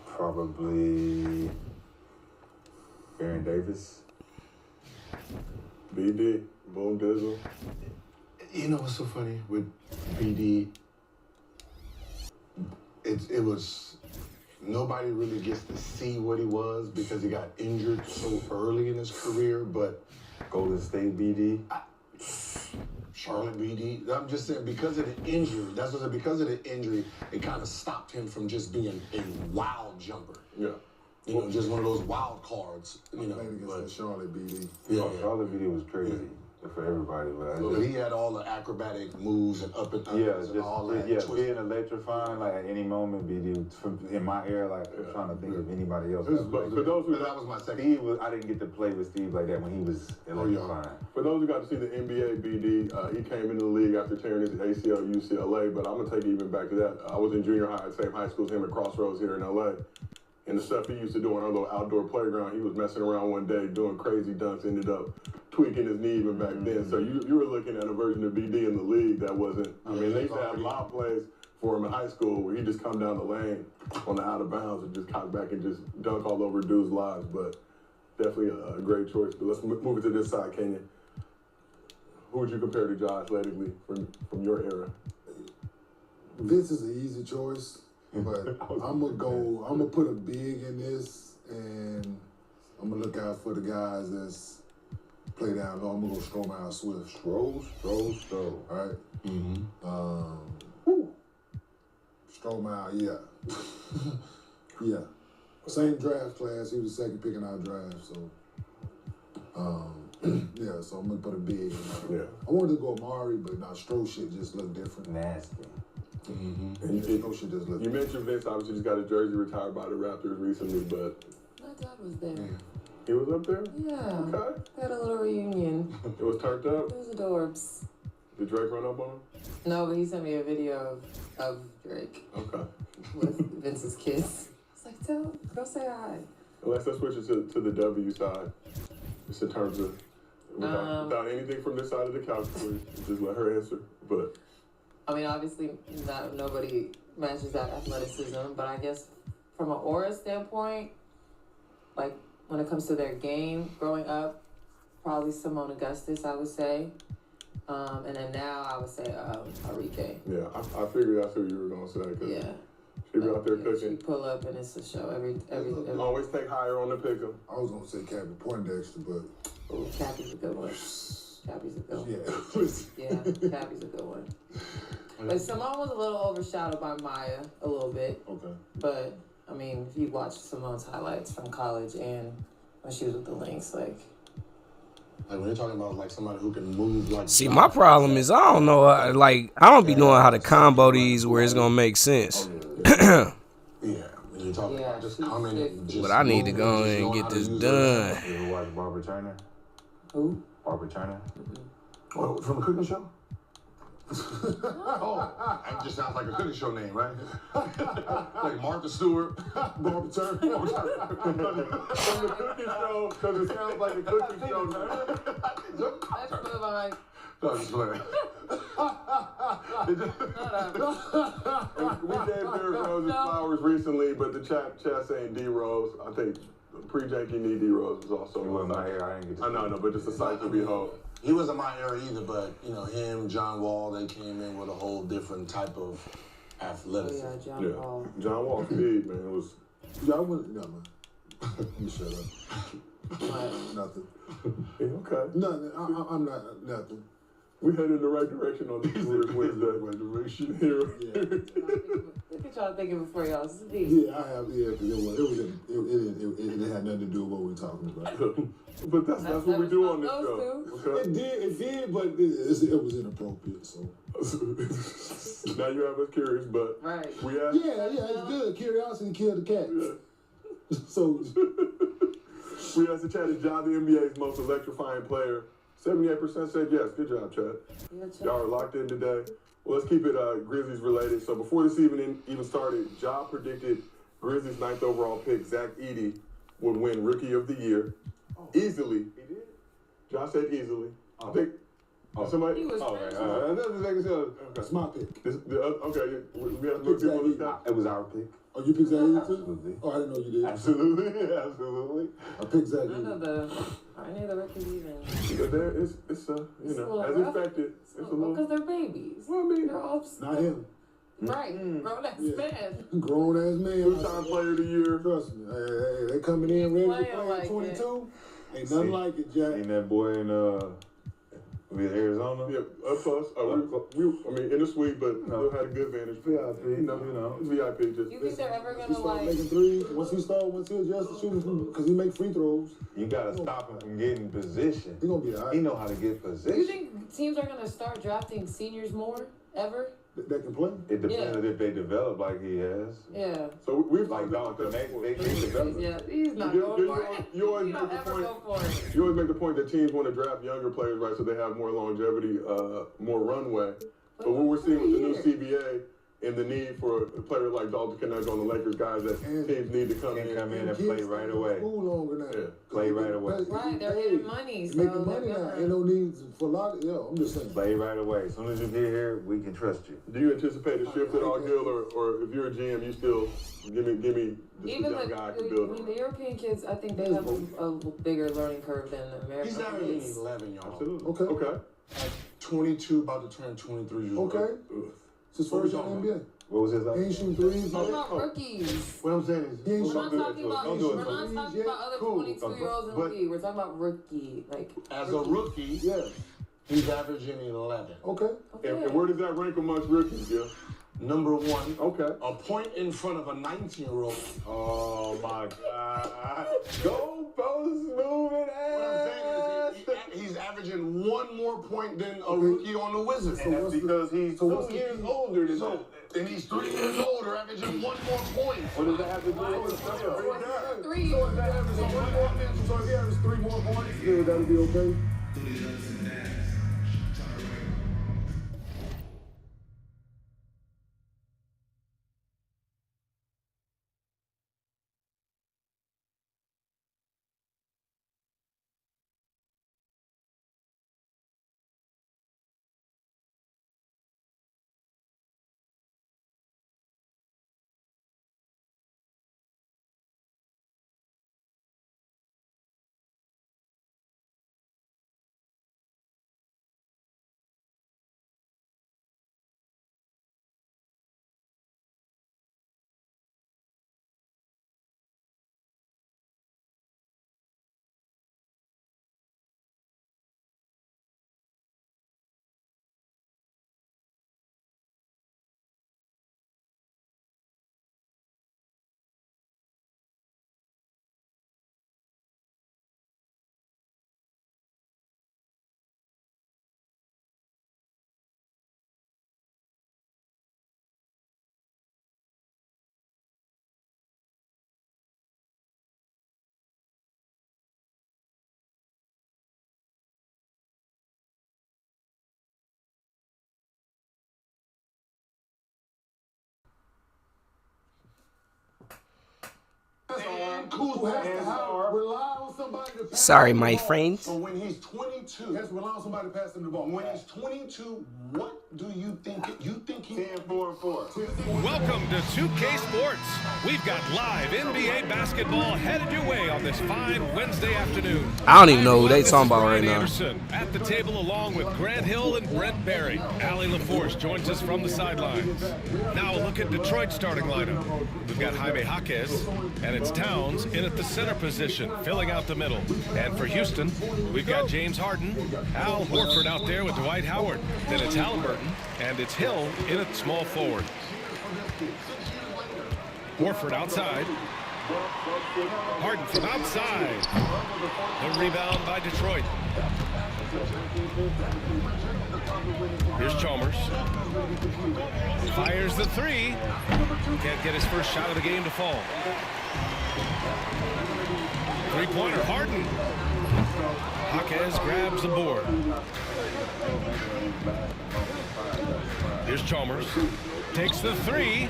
Probably Baron Davis. BD, Boom Dizzle. You know what's so funny with BD? It was nobody really gets to see what he was because he got injured so early in his career. But Golden State BD, Charlotte BD. I'm just saying because of the injury. That's what I said. Because of the injury, it kind of stopped him from just being a wild jumper. Yeah. You know, just one of those wild cards. You know, but Charlotte BD. Yeah, Charlotte BD was crazy for everybody, but he had all the acrobatic moves and up and unders and all that. Being electrifying, like at any moment, BD in my era, like I'm trying to think of anybody else. But for those who that was my second. Steve I didn't get to play with Steve like that when he was electrifying. For those who got to see the NBA BD, he came into the league after tearing his ACL at UCLA, but I'm going to take it even back to that. I was in junior high at the same high school as him at Crossroads here in LA. And the stuff he used to do on our little outdoor playground, he was messing around one day doing crazy dunks, ended up tweaking his knee even back then. So you were looking at a version of BD in the league that wasn't, I mean, they used to have lob plays for him in high school where he just come down the lane on the out of bounds and just cock back and just dunk all over dudes' lives. But definitely a great choice. But let's move it to this side, Kenyon. Who would you compare to John athletically from your era? Vince is an easy choice. But I'm gonna put a big in this, and I'm gonna look out for the guys that's play down low. I'm gonna go Stromile Swift. Stro. All right. Stromile, yeah. Yeah. Same draft class. He was the second pick in our draft, so. Yeah, so I'm gonna put a big in there. Yeah. I wanted to go Amari, but Stro shit just looked different. Nasty. And you mentioned Vince obviously just got his jersey retired by the Raptors recently, but my dad was there. He was up there? Yeah. Okay. They had a little reunion. It was turned up? It was adorbs. Did Drake run up on him? No, but he sent me a video of Drake. Okay. With Vince's kids. It's like, go say hi. Let's switch it to the W side. Just in terms of, without anything from this side of the couch, please. Just let her answer. But I mean, obviously, nobody matches that athleticism, but I guess from an aura standpoint, like when it comes to their game growing up, probably Simone Augustus, I would say. And then now I would say Enrique. Yeah, I figured that's who you were going to say. Yeah. She be out there cooking. She pull up and it's a show every. Always take higher on the pick 'em. I was going to say Cappy Poindexter, but. Cappy's a good one. Cappy's a good one. Yeah. Yeah, Cappy's a good one. But Simone was a little overshadowed by Maya a little bit. Okay. But, I mean, if you watch Simone's highlights from college and when she was with the Lynx, like when you're talking about like somebody who can move like. See, my problem is I don't know, I don't be knowing how to combo these where it's gonna make sense. Yeah, when you're talking about just coming and just. But I need to go and get this done. You ever watch Barbara Turner? Who? Barbara Turner. Oh, from the cooking show? Oh, that just sounds like a cooking show name, right? Like Martha Stewart, Barbara Turner. From the cooking show, because it sounds like a cooking show. Let's move on. No, I'm just playing. We gave Derrick Rose his flowers recently, but the chat saying D Rose. I think pre-Janky need D Rose was also. He wasn't my hair. I didn't get to I know, but just a sight to behold. He wasn't my era either, but him, John Wall, they came in with a whole different type of athleticism. Oh, yeah, John Wall. John Wall speed, man. It was. Yeah, I wouldn't. No, man. You shut up. Nothing. Okay. Nothing. I'm not. Nothing. We headed in the right direction on this Wednesday. Right direction here. Look at y'all thinking before y'all speak. Yeah, I have. Yeah, because it had nothing to do with what we're talking about. But that's what we do on this show. Okay? It did, but it was inappropriate. So now you have us curious, but right. We asked. Yeah, it's good. Curiosity killed the cat. Yeah. So we asked the chat, is John the NBA's most electrifying player? 78% said yes. Good job, chat. Y'all are locked in today. Well, let's keep it Grizzlies related. So before this even started, Ja predicted Grizzlies 9th overall pick Zach Edey would win Rookie of the Year easily. He did. Ja said easily. I think somebody. He was that's my pick. Okay, we have to put people on the top. It was our pick. Oh, you picked Zach Edey too? Absolutely. Oh, I didn't know you did. Absolutely. I picked Zach None of Edey. any of the rookies even. It's as expected. It's a little. Because they're babies. Well, I mean, they're all Not him. right. Grown ass man. Grown ass man. Two-time player of the year. Trust me. Hey, they coming in ready to play like at 22. Ain't nothing like it, Jack. Ain't that boy in With Arizona? Yeah, us. I mean, in the suite, but still had a good vantage. VIP, you know. VIP. Just, You think they're ever gonna start like? making threes. Once he adjusts to shooting, because he make free throws. You gotta stop him from getting position. He gonna be all right. He know how to get position. You think teams are gonna start drafting seniors more ever? That can play. It depends if they develop like he has. Yeah. So we've Like Dalton, they develop. Yeah, he's not going for it. You always He make don't the ever point. go for it. You always make the point that teams want to draft younger players, right? So they have more longevity, more runway. But what we're seeing with the new CBA and the need for a player like Dalton Connect on the Lakers, guys that teams need to come in and play right away. School longer now. Yeah. Play right away. Right, they're getting money, so Making money now. Ain't no need for a lot. Yeah, I'm just saying. Play right away. As soon as you get here, we can trust you. Do you anticipate a shift at all, Gil, or if you're a GM, you still give me this Even young guy I can I build? mean, the European kids, I think they have a bigger learning curve than the American He's averaging kids. 11, y'all. Absolutely. Okay. At 22, about to turn 23 years old. Okay. It's his first year in the NBA. What was his He ain't shooting threes. What about rookies? What I'm saying is, He ain't We're not shooting talking about. Don't do it. We're not talking about other Cool. 22-year-olds in the But- league. We're talking about rookie, like as a rookie, Yeah. he's averaging 11. Okay. And where does that rank amongst rookies, Gil? Number one, Okay. a point in front of a 19-year-old. Oh my God. Go post moving What I'm saying is he's averaging one more point than a rookie on the Wizards. And that's because he's 2 years older than that. And he's 3 years older, averaging one more point. What does that have to do with the 3 So if that averages one more minute, so if he averages 3 more points, yeah, that'll be okay. Who has to rely on somebody to pass Sorry, him the my ball. friends. So when he's 22, He has to rely on somebody to pass him the ball. when he's 22, what do you think? You think he 10, 4, and 4. Welcome to 2K Sports. We've got live NBA basketball headed your way on this fine Wednesday afternoon. I don't even know who they This talking is about right Brian now. Anderson at the table along with Grant Hill and Brent Berry. Allie LaForce joins us from the sidelines. Now a look at Detroit's starting lineup. We've got Jaime Jaquez, and it's Towns in at the center position, filling out the middle. And for Houston, we've got James Harden, Al Horford out there with Dwight Howard. Then it's Halliburton, and it's Hill in at small forward. Horford outside. Harden from outside. The rebound by Detroit. Here's Chalmers. Fires the three. Can't get his first shot of the game to fall. Three-pointer, Harden. Jaquez grabs the board. Here's Chalmers. Takes the three.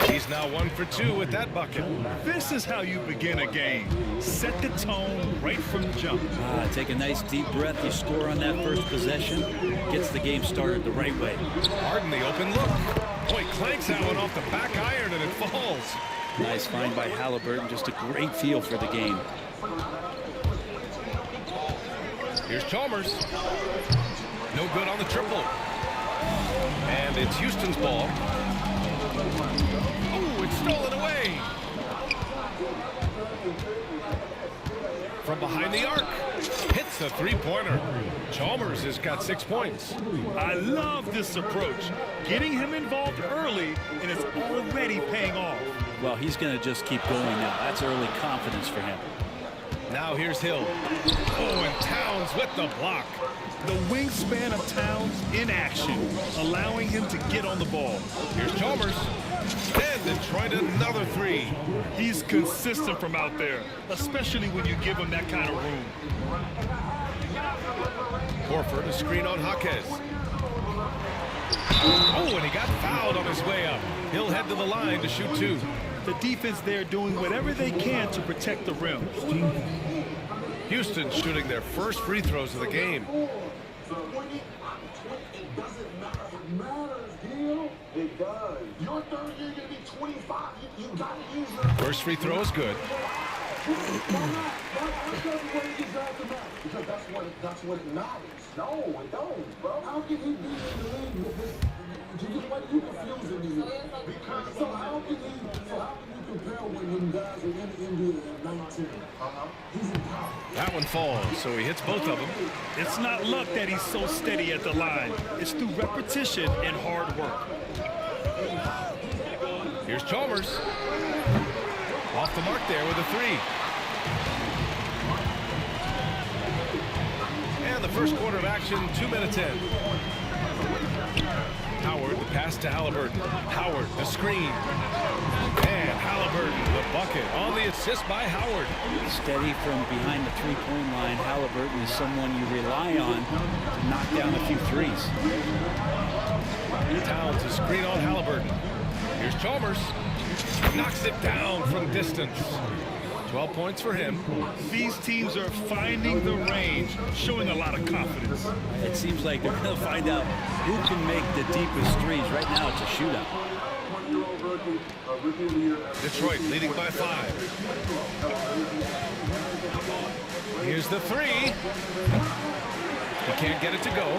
He's now 1 for 2 with that bucket. This is how you begin a game. Set the tone right from the jump. Take a nice deep breath. You score on that first possession. Gets the game started the right way. Harden, the open look. Boy, clanks that one off the back iron and it falls. Nice find by Halliburton. Just a great feel for the game. Here's Chalmers. No good on the triple. And it's Houston's ball. Oh, it's stolen away. From behind the arc. Hits a three-pointer. Chalmers has got 6 points. I love this approach. Getting him involved early, and it's already paying off. Well, he's going to just keep going now. That's early confidence for him. Now here's Hill. Oh, and Towns with the block. The wingspan of Towns in action, allowing him to get on the ball. Here's Chalmers. And Detroit another three. He's consistent from out there, especially when you give him that kind of room. Horford, a screen on Jaquez. Oh, and he got fouled on his way up. He'll head to the line to shoot two. The defense there doing whatever they can to protect the rim. Houston shooting their first free throws of the game. It doesn't matter. It matters, Gil. It does. Your third year, you're going to be 25. You got to use your... First free throw is good. Because that's what it matters. No, it don't, bro. How can he be in the league with this? You confusing me. So how can you compare when guys are in the NBA at 19? He's in college. That one falls, so he hits both of them. It's not luck that he's so steady at the line. It's through repetition and hard work. Here's Chalmers. Off the mark there with a three. And the first quarter of action, 2 minutes in. Howard, the pass to Halliburton. Howard, the screen. And Halliburton, the bucket on the assist by Howard. Steady from behind the three-point line. Halliburton is someone you rely on to knock down a few threes. Towns, a screen on Halliburton. Here's Chalmers. Knocks it down from distance. 12 points for him. These teams are finding the range, showing a lot of confidence. It seems like they're going to find out who can make the deepest threes. Right now, it's a shootout. Detroit leading by 5. Here's the three. He can't get it to go.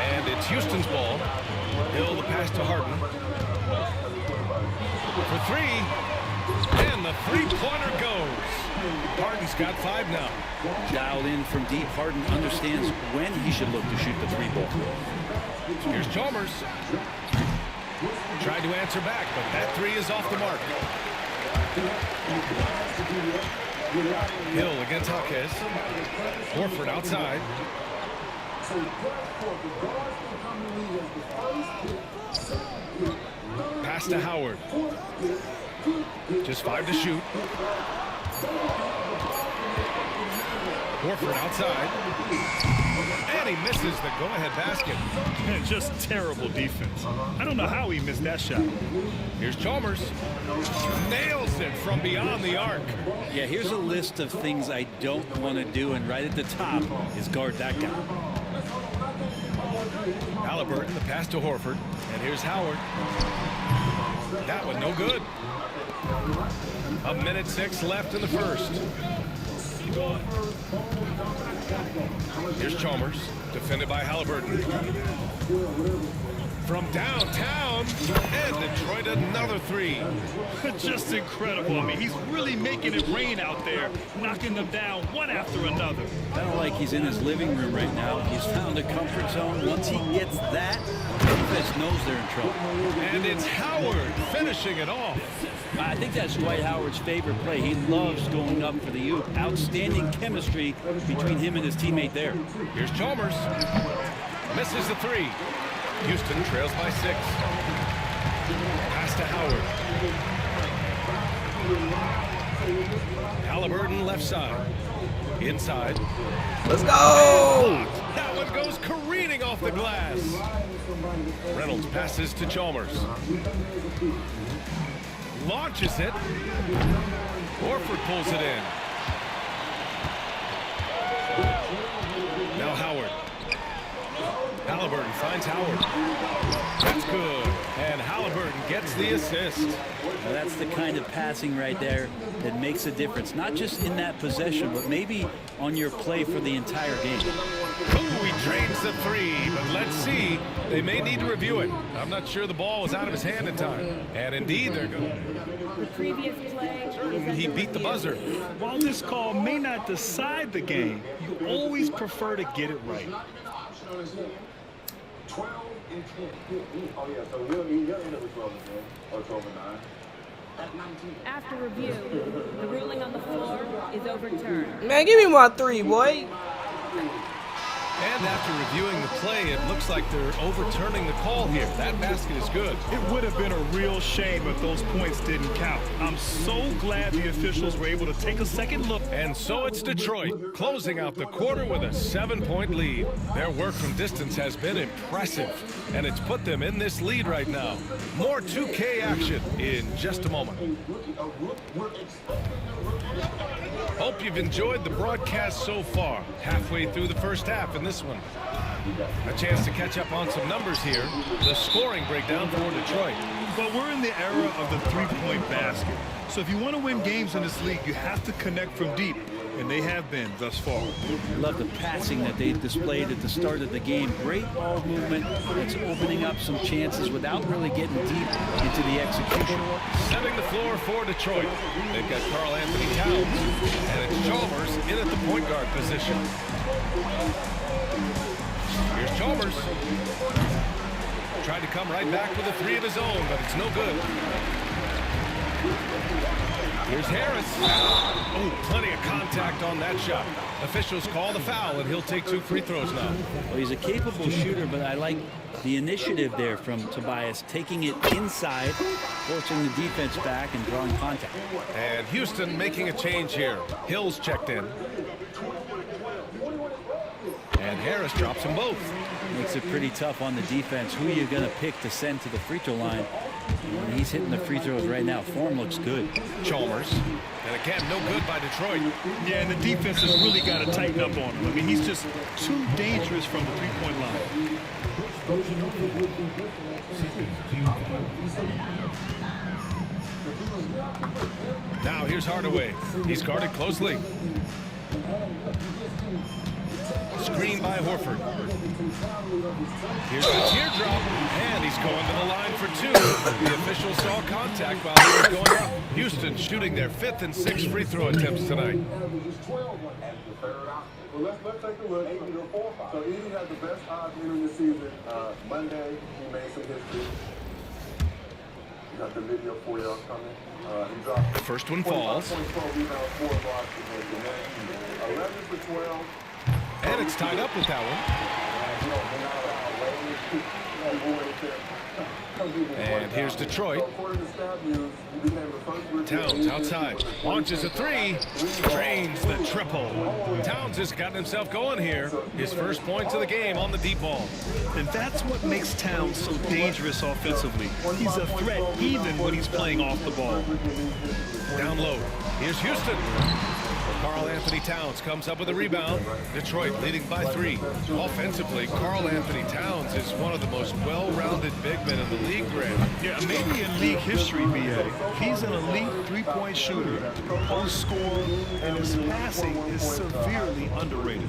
And it's Houston's ball. Hill, the pass to Harden. For three. And the three-pointer goes. Harden's got 5 now. Dialed in from deep. Harden understands when he should look to shoot the three ball. Here's Chalmers. Tried to answer back, but that three is off the mark. Hill against Jaquez. Horford outside. Pass to Howard. Just 5 to shoot. Horford outside. And he misses the go-ahead basket. Just terrible defense. I don't know how he missed that shot. Here's Chalmers. Nails it from beyond the arc. Yeah, here's a list of things I don't want to do, and right at the top is guard that guy. Halliburton, the pass to Horford. And here's Howard. That one no good. 1:06 left in the first. Here's Chalmers, defended by Halliburton. From downtown, and Detroit another three. Just incredible. I mean, he's really making it rain out there, knocking them down one after another. Kind of like he's in his living room right now. He's found a comfort zone. Once he gets that, the defense knows they're in trouble. And it's Howard finishing it off. I think that's Dwight Howard's favorite play. He loves going up for the oop. Outstanding chemistry between him and his teammate there. Here's Chalmers. Misses the three. Houston trails by 6. Pass to Howard. Halliburton left side. Inside. Let's go! That one goes careening off the glass. Reynolds passes to Chalmers. Launches it. Horford pulls it in. Now Howard. Halliburton finds Howard. That's good. And Halliburton gets the assist. Now that's the kind of passing right there that makes a difference. Not just in that possession, but maybe on your play for the entire game. Ooh, he drains the three, but let's see. They may need to review it. I'm not sure the ball was out of his hand in time. And indeed, they're going. The previous play. He beat the buzzer. While this call may not decide the game, you always prefer to get it right. 12 and 10. Oh, yeah, so he'll end up with 12 and 10 or 12 and 9. At 19. After review, the ruling on the floor is overturned. Man, give me my 3, boy. And after reviewing the play, it looks like they're overturning the call here. That basket is good. It would have been a real shame if those points didn't count. I'm so glad the officials were able to take a second look. And so it's Detroit, closing out the quarter with a 7-point lead. Their work from distance has been impressive, and it's put them in this lead right now. More 2K action in just a moment. Hope you've enjoyed the broadcast so far. Halfway through the first half in this one. A chance to catch up on some numbers here. The scoring breakdown for Detroit. But we're in the era of the three-point basket. So if you want to win games in this league, you have to connect from deep. And they have been thus far. Love the passing that they displayed at the start of the game. Great ball movement. It's opening up some chances without really getting deep into the execution. Setting the floor for Detroit. They've got Karl-Anthony Towns. And it's Chalmers in at the point guard position. Here's Chalmers. Tried to come right back with a 3 of his own, but it's no good. Here's Harris. Oh, plenty of contact on that shot. Officials call the foul, and he'll take 2 free throws now. Well, he's a capable shooter, but I like the initiative there from Tobias, taking it inside, forcing the defense back, and drawing contact. And Houston making a change here. Hill's checked in. And Harris drops them both. Makes it pretty tough on the defense. Who are you going to pick to send to the free throw line? And he's hitting the free throws right now. Form looks good. Chalmers. And again, no good by Detroit. Yeah, and the defense has really got to tighten up on him. I mean, he's just too dangerous from the three-point line. Now here's Hardaway. He's guarded closely. Screen by Horford. Here's the teardrop, and he's going to the line for 2. The official saw contact while he was going up. Houston shooting their 5th and 6th free throw attempts tonight. Well, let's take a look. So Edie had the best odds entering the season. Monday, he made some history. Got the video for y'all coming. He dropped The first one falls. 12 rebounds, 4 blocks, and 11 for 12. And it's tied up with that one. And here's Detroit. Towns outside. Launches a 3. Drains the triple. Towns has gotten himself going here. His first points of the game on the deep ball. And that's what makes Towns so dangerous offensively. He's a threat even when he's playing off the ball. Down low. Here's Houston. Karl-Anthony Towns comes up with a rebound. Detroit leading by 3. Offensively, Karl-Anthony Towns is one of the most well-rounded big men in the league, Grant. Yeah, maybe in league history, BA. He's an elite three-point shooter, post scorer, and his passing is severely underrated.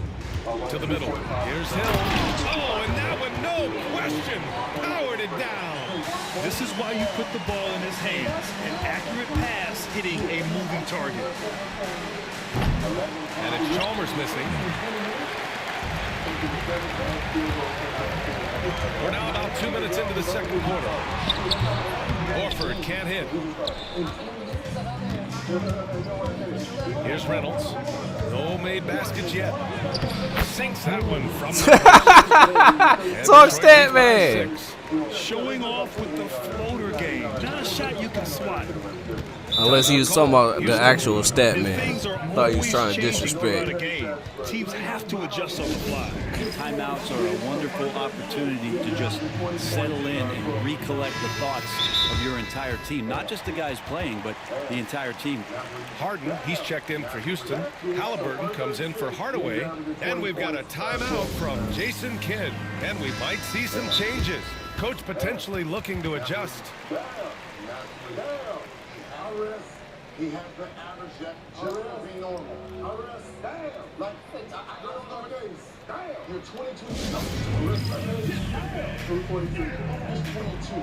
To the middle. Here's Hill. Oh, and that one, no question, powered it down. This is why you put the ball in his hands. An accurate pass hitting a moving target. And it's Chalmers missing. We're now about 2 minutes into the second quarter. Horford can't hit. Here's Reynolds. No made baskets yet. Sinks that one from the Talk stat, man. Showing off with the floater game. Not a shot you can swat. Unless he was talking about the actual stat, man. Thought he was trying to disrespect. Teams have to adjust on the fly. Timeouts are a wonderful opportunity to just settle in and recollect the thoughts of your entire team. Not just the guys playing, but the entire team. Harden, he's checked in for Houston. Halliburton comes in for Hardaway. And we've got a timeout from Jason Kidd. And we might see some changes. Coach potentially looking to adjust. He has the average yet just to be normal. Damn. Like, I don't know days. Damn. You're 22. Damn. 22. He's 22.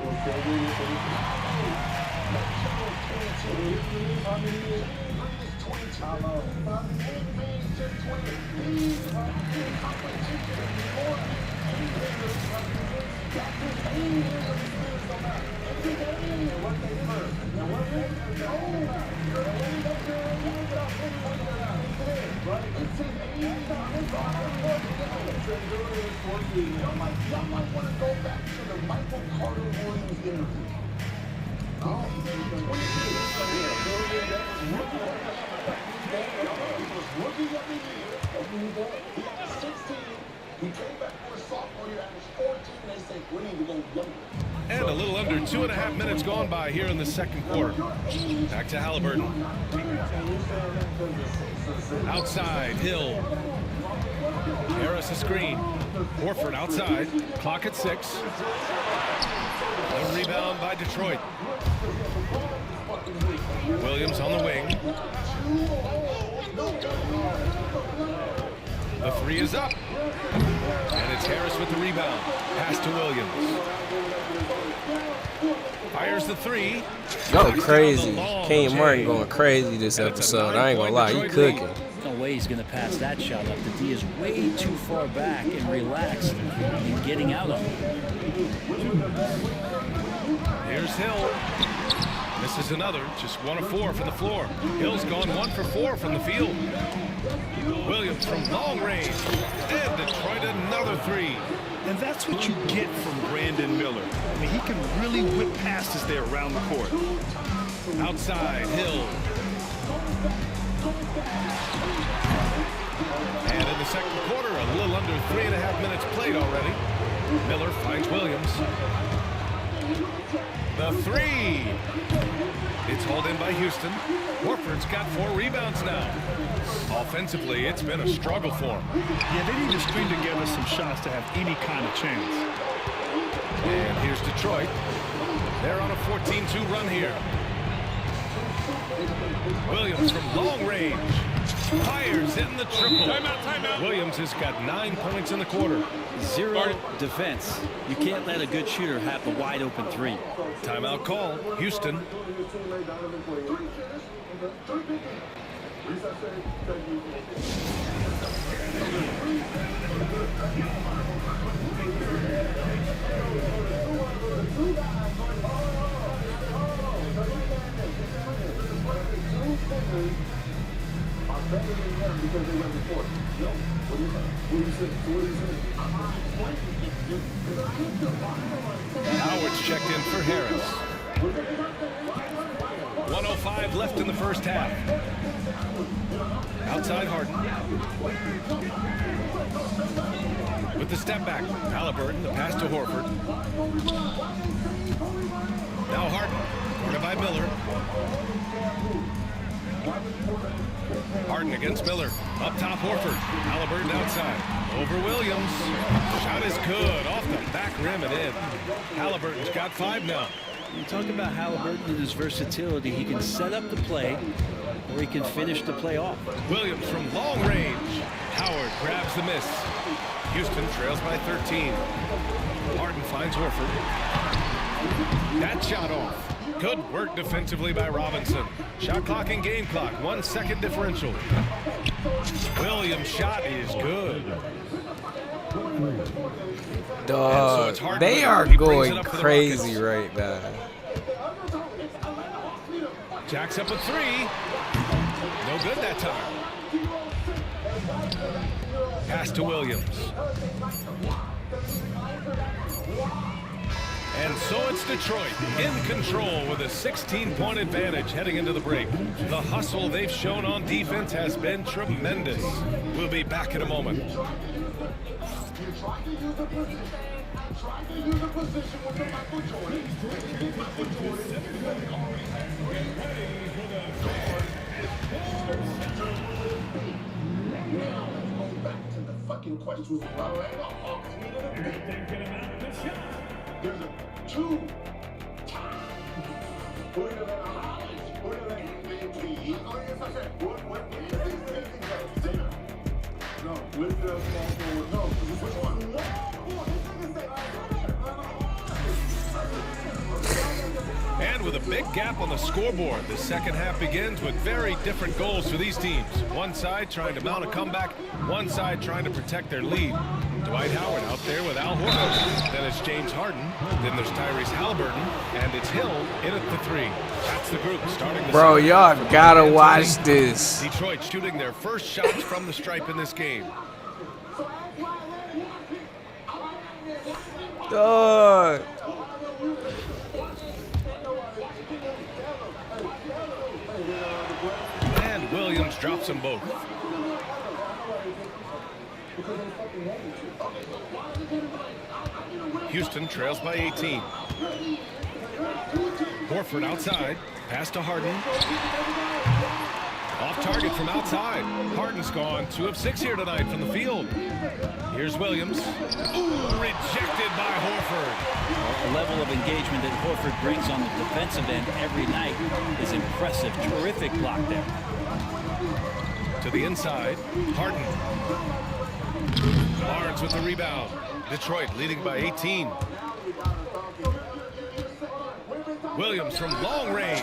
And a little under 2.5 minutes gone by here in the second quarter. Back to Halliburton. Outside, Hill. Harris a screen. Horford outside. Clock at 6. A rebound by Detroit. Williams on the wing. The three is up. And it's Harris with the rebound. Pass to Williams. Fires the three. Going crazy. Kane Martin going crazy this episode. I ain't gonna lie, he cooking. No way he's going to pass that shot up. The D is way too far back and relaxed in getting out of it. Here's Hill. This is another, just 1 of 4 from the floor. Hill's gone 1 for 4 from the field. Williams from long range. And Detroit another 3. And that's what you get from Brandon Miller. I mean, he can really whip passes there around the court. Outside, Hill. And in the second quarter, a little under 3.5 minutes played already. Miller finds Williams. The 3. It's hauled in by Houston. Horford's got 4 rebounds now. Offensively, it's been a struggle for him. Yeah, they need to string together some shots to have any kind of chance. And here's Detroit. They're on a 14-2 run here. Williams from long range. Fires in the triple. Timeout. Williams has got 9 points in the quarter. 0 defense. You can't let a good shooter have a wide open 3. Timeout call. Houston. Howard's checked in for Harris. 1:05 left in the first half. Outside Harden. With the step back. Halliburton, the pass to Horford. Now Harden. Guarded by Miller. Harden against Miller. Up top, Horford. Halliburton outside. Over Williams. Shot is good. Off the back rim and in. Halliburton's got 5 now. You talk about Halliburton and his versatility. He can set up the play, or he can finish the play off. Williams from long range. Howard grabs the miss. Houston trails by 13. Harden finds Horford. That shot off. Good work defensively by Robinson. Shot clock and game clock. 1 second differential. Williams' shot is good. Dog, So they are going crazy right now. Jacks up a 3. No good that time. Pass to Williams. And so it's Detroit in control with a 16-point advantage heading into the break. The hustle they've shown on defense has been tremendous. We'll be back in a moment. Fucking questions. There's a 2 And with a big gap on the scoreboard. The second half begins with very different goals for these teams. One side trying to mount a comeback, one side trying to protect their lead. Dwight Howard out there with Al Horford. Then it's James Harden. Then there's Tyrese Halliburton. And it's Hill in at the 3. That's the group starting the Bro, y'all gotta watch this. Detroit shooting their first shots from the stripe in this game. Dog. And Williams drops them both. Houston trails by 18. Horford outside. Pass to Harden. Off target from outside. Harden's gone 2 of 6 here tonight from the field. Here's Williams. Ooh, rejected by Horford. A level of engagement that Horford brings on the defensive end every night is impressive. Terrific block there. To the inside. Harden. Barnes with the rebound. Detroit leading by 18. Williams from long range.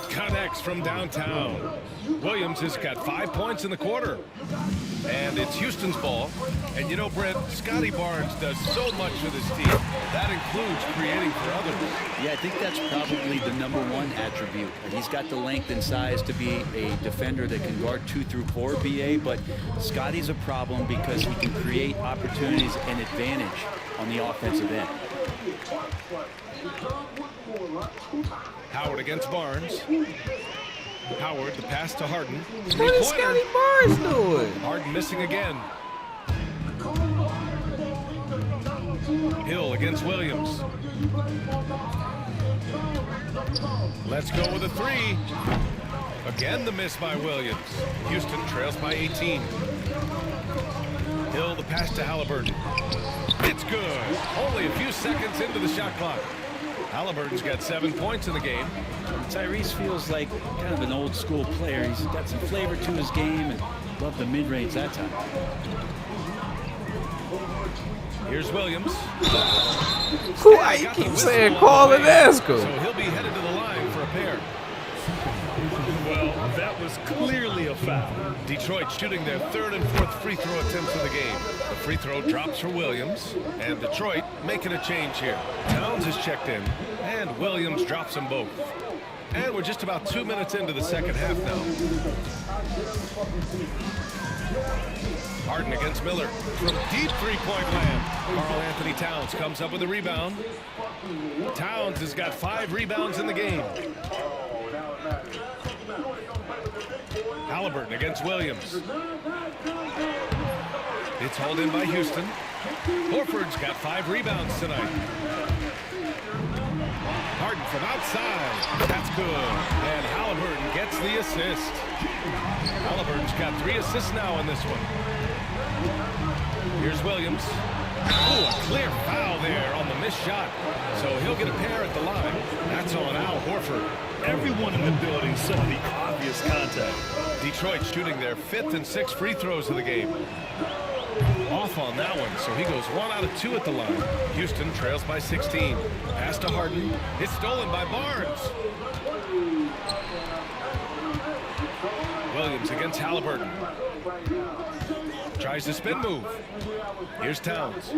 Connects from downtown. Williams has got 5 points in the quarter. And it's Houston's ball. And you know, Brent, Scotty Barnes does so much for this team. That includes creating for others. Yeah, I think that's probably the #1 attribute. He's got the length and size to be a defender that can guard 2 through 4, BA, but Scotty's a problem because he can create opportunities and advantage on the offensive end. Howard against Barnes. Howard, the pass to Harden. What is Scotty Barnes doing? Harden missing again. Hill against Williams. Let's go with a 3. Again, the miss by Williams. Houston trails by 18. Hill, the pass to Halliburton. It's good. Only a few seconds into the shot clock. Halliburton's got 7 points in the game. Tyrese feels like kind of an old school player. He's got some flavor to his game and loved the mid-range that time. Here's Williams. Why you keep saying call and ask him? So he'll be headed to the line for a pair. Well, that was clearly a foul. Detroit shooting their 3rd and 4th free throw attempts of the game. The free throw drops for Williams. And Detroit making a change here. Towns is checked in. And Williams drops them both. And we're just about 2 minutes into the second half now. Harden against Miller from deep three-point land. Karl Anthony Towns comes up with a rebound. Towns has got 5 rebounds in the game. Halliburton against Williams. It's hauled in by Houston. Horford's got 5 rebounds tonight. Harden from outside. That's good. And Halliburton gets the assist. Halliburton's got 3 assists now in this one. Here's Williams. Oh, a clear foul there on the missed shot. So he'll get a pair at the line. That's on Al Horford. Everyone in the building saw the obvious contact. Detroit shooting their 5th and 6th free throws of the game. Off on that one, so he goes 1 out of 2 at the line. Houston trails by 16. Pass to Harden. It's stolen by Barnes. Williams against Halliburton. Tries the spin move. Here's Towns.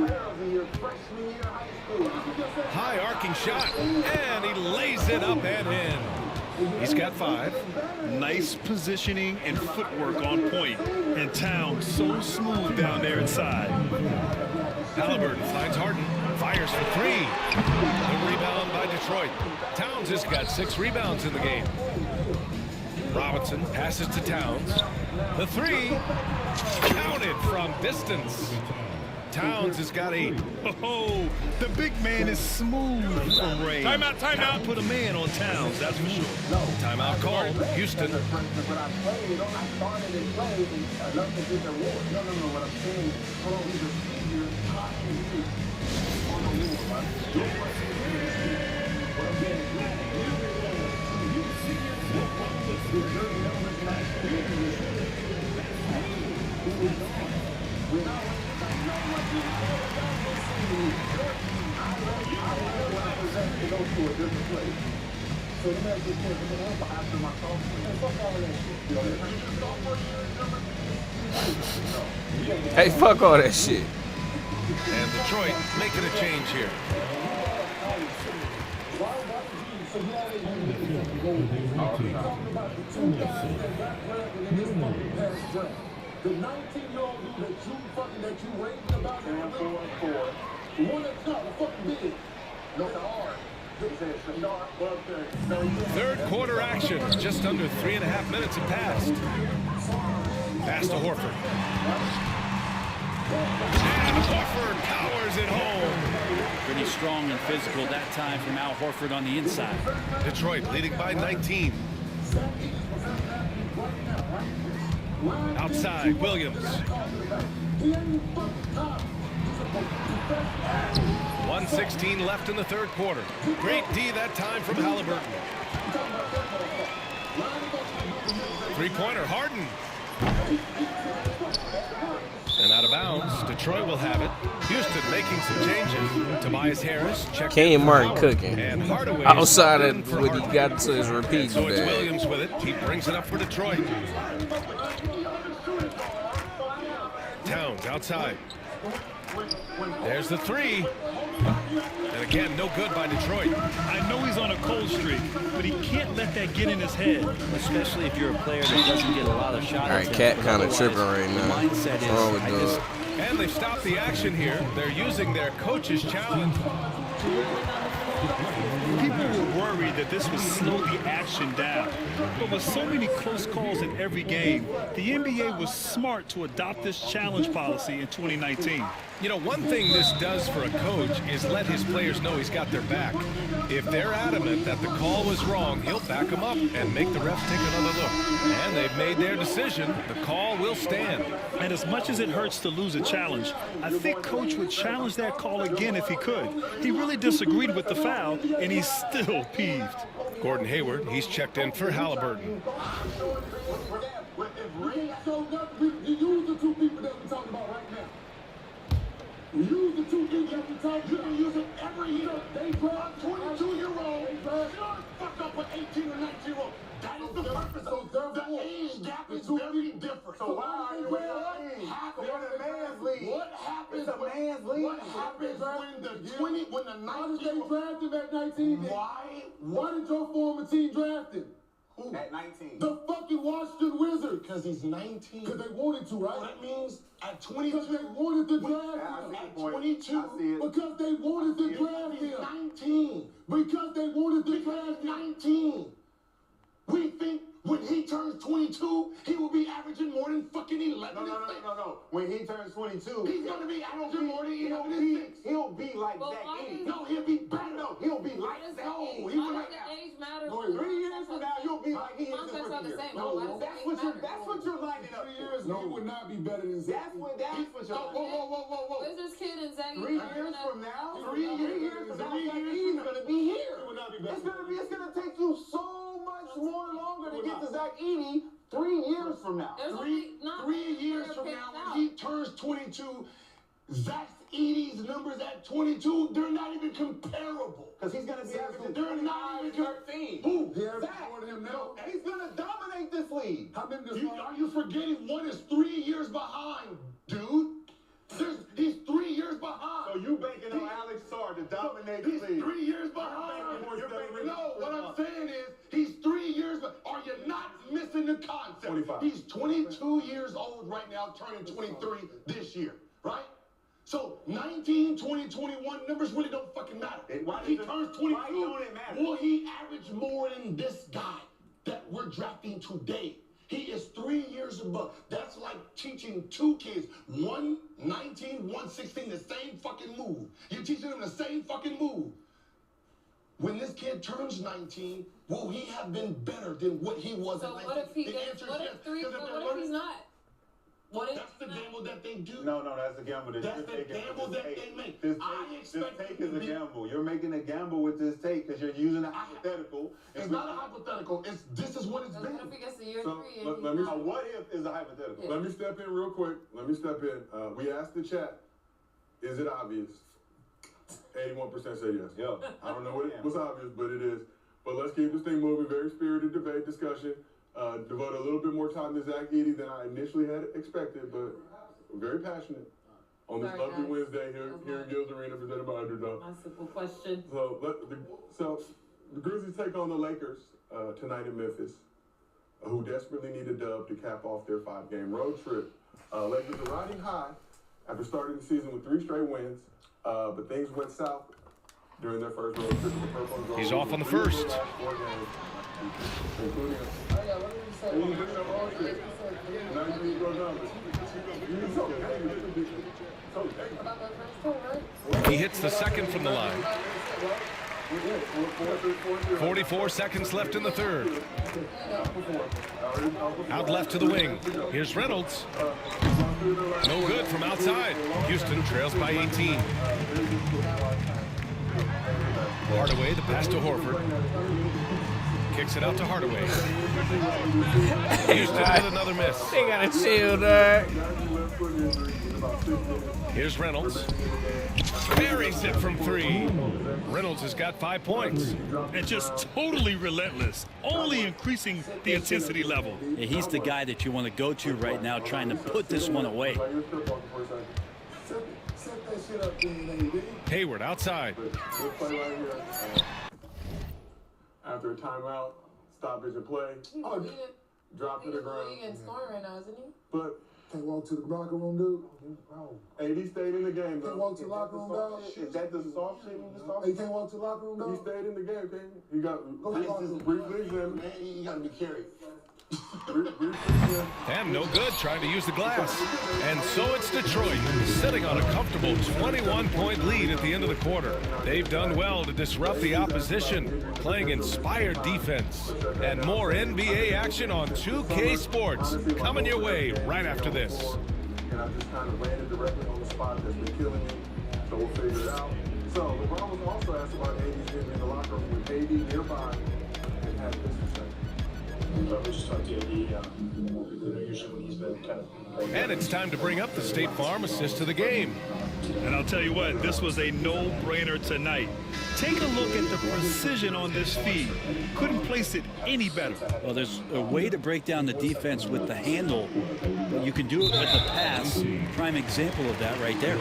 High arcing shot, and he lays it up and in. He's got 5. Nice positioning and footwork on point. And Towns so smooth down there inside. Halliburton finds Harden. Fires for 3. The rebound by Detroit. Towns has got 6 rebounds in the game. Robinson passes to Towns. The 3. Counted from distance. Towns has got 8. Oh, the big man is smooth from range. Timeout. Put a man on Towns, that's for sure. Timeout called. Houston. So the man just can't come over after my sophomore year. Fuck all that shit. You sophomore year, Hey, fuck all that shit. And Detroit making a change here. The 19-year-old dude that you raving about and 4-4. One that's not the fucking big. No, the hard. Third quarter action. Just under 3.5 minutes have passed. Pass to Horford. And Horford powers it home. Pretty strong and physical that time from Al Horford on the inside. Detroit leading by 19. Outside, Williams. 1:16 left in the third quarter. Great D that time from Halliburton. Three-pointer, Harden. And out of bounds, Detroit will have it. Houston making some changes. Tobias Harris checked. Kenyon Martin cooking. And Hardaway outside of what he got to his repeat. So it's Williams with it. He brings it up for Detroit. Towns outside. There's the three. And again, no good by Detroit. I know he's on a cold streak, but he can't let that get in his head. Especially if you're a player that doesn't get a lot of shots. All right, Cat kind of tripping right now. Mindset is, wrong with I this? And they've stopped the action here. They're using their coach's challenge. People were worried that this would slow the action down. But with so many close calls in every game, the NBA was smart to adopt this challenge policy in 2019. You know, one thing this does for a coach is let his players know he's got their back. If they're adamant that the call was wrong, he'll back them up and make the refs take another look. And they've made their decision. The call will stand. And as much as it hurts to lose a challenge, I think Coach would challenge that call again if he could. He really disagreed with the foul, and he's still peeved. Gordon Hayward, he's checked in for Halliburton. Use the two people that we're talking about right now. Use the two people that we're talking about. You can use them every year. They draft 22-year-olds. Fuck up with 18 or 19-year-olds. That is the purpose. So the age gap is very different. So why are you in the man's league? What happens? It's a man's league. What happens when the 19 they draft him at 19? Why did your former team draft him? Who? At 19. The fucking Washington Wizards. Because he's 19. Because they wanted to, right? That means at 22. Because they wanted to draft him. At 22. Because they wanted to draft him. 19. Because they wanted to draft him. 19. We think when he turns 22, he will be averaging more than fucking 11. No. When he turns 22, he's going to be averaging more than 11 and 6. He'll be like that. No, he'll be better. No, he'll be like that. No, he will like that. Age matter. 3 years from now, you'll be like he is this Contracts are the same. No, that's what you're lining up. 3 years, he would not be better than Zach. That's what you're whoa. Wizards kid and Zach. 3 years from now, 3 years from now, he's going to be here. It's going to take you so much more longer to get to Zach Edey 3 years from now. 3 years from now, when he turns 22, Zach Edey's numbers at 22, they're not even comparable. Because he's going to be averaging. They're not even 13. Who? Zach. No, he's going to dominate this league. Are you forgetting one is 3 years behind, dude? He's 3 years behind. So you banking on Alex Sarr to dominate the league? He's 3 years behind. No, what I'm saying is he's 3 years behind. Are you not missing the concept? 25. He's 22 years old right now, turning 23 this year, right? So 19, 20, 21 numbers really don't fucking matter. He turns 22. Why don't it matter? Will he average more than this guy that we're drafting today? He is 3 years above. That's like teaching two kids, one 19, one 16, the same fucking move. You're teaching them the same fucking move. When this kid turns 19, will he have been better than what he was at 19? So what if he's not? That's the gamble that they do. No, that's the gamble that That's the gamble that they make. This take is a gamble. You're making a gamble with this take because you're using a hypothetical. It's not a hypothetical. This is what it's been. What if he gets to year 3? What if is a hypothetical? Yeah. Let me step in real quick. We asked the chat, is it obvious? 81% say yes. Yeah. I don't know what's obvious, but it is. But let's keep this thing moving. Very spirited debate, discussion. Devote a little bit more time to Zach Edey than I initially had expected, but very passionate on this lovely Wednesday here in Gills Arena, presented by Underdog. My simple question. So the Grizzlies take on the Lakers tonight in Memphis, who desperately need a dub to cap off their 5-game road trip. Lakers are riding high after starting the season with 3 straight wins, but things went south during their first road trip. He's off on the first. He hits the second from the line. 44 seconds left in the third. Out left to the wing. Here's Reynolds. No good from outside. Houston trails by 18. Hardaway, the pass to Horford. Kicks it out to Hardaway. Houston with another miss. They gotta chill, dog. Here's Reynolds. Buries it from 3. Reynolds has got 5 points. And just totally relentless, only increasing the intensity level. Yeah, he's the guy that you want to go to right now, trying to put this one away. Hayward outside. After a timeout, stoppage of play. Drop to the ground. He's scoring right now, isn't he? But Can't walk to the locker room, dude. AD stayed in the game, Can't though. walk to the locker room, dog. Is that the soft shit you just talking? Hey, can't walk to the locker room, He dog. stayed in the game, okay? He got Go to the locker room. briefly examined. Man, you gotta be carried. And no good, trying to use the glass. And so it's Detroit, sitting on a comfortable 21-point lead at the end of the quarter. They've done well to disrupt the opposition, playing inspired defense. And more NBA action on 2K Sports coming your way right after this. And I just kind of landed directly on the spot that's been killing me, so we'll figure it out. So LeBron was also asked about AD's getting in the locker room with AD nearby and had this to say. We just talked to AD, usually when he's been kind of... And it's time to bring up the State Farm assist to the game. And I'll tell you what, this was a no-brainer tonight. Take a look at the precision on this feed. Couldn't place it any better. Well, there's a way to break down the defense with the handle, but you can do it with the pass. Prime example of that right there.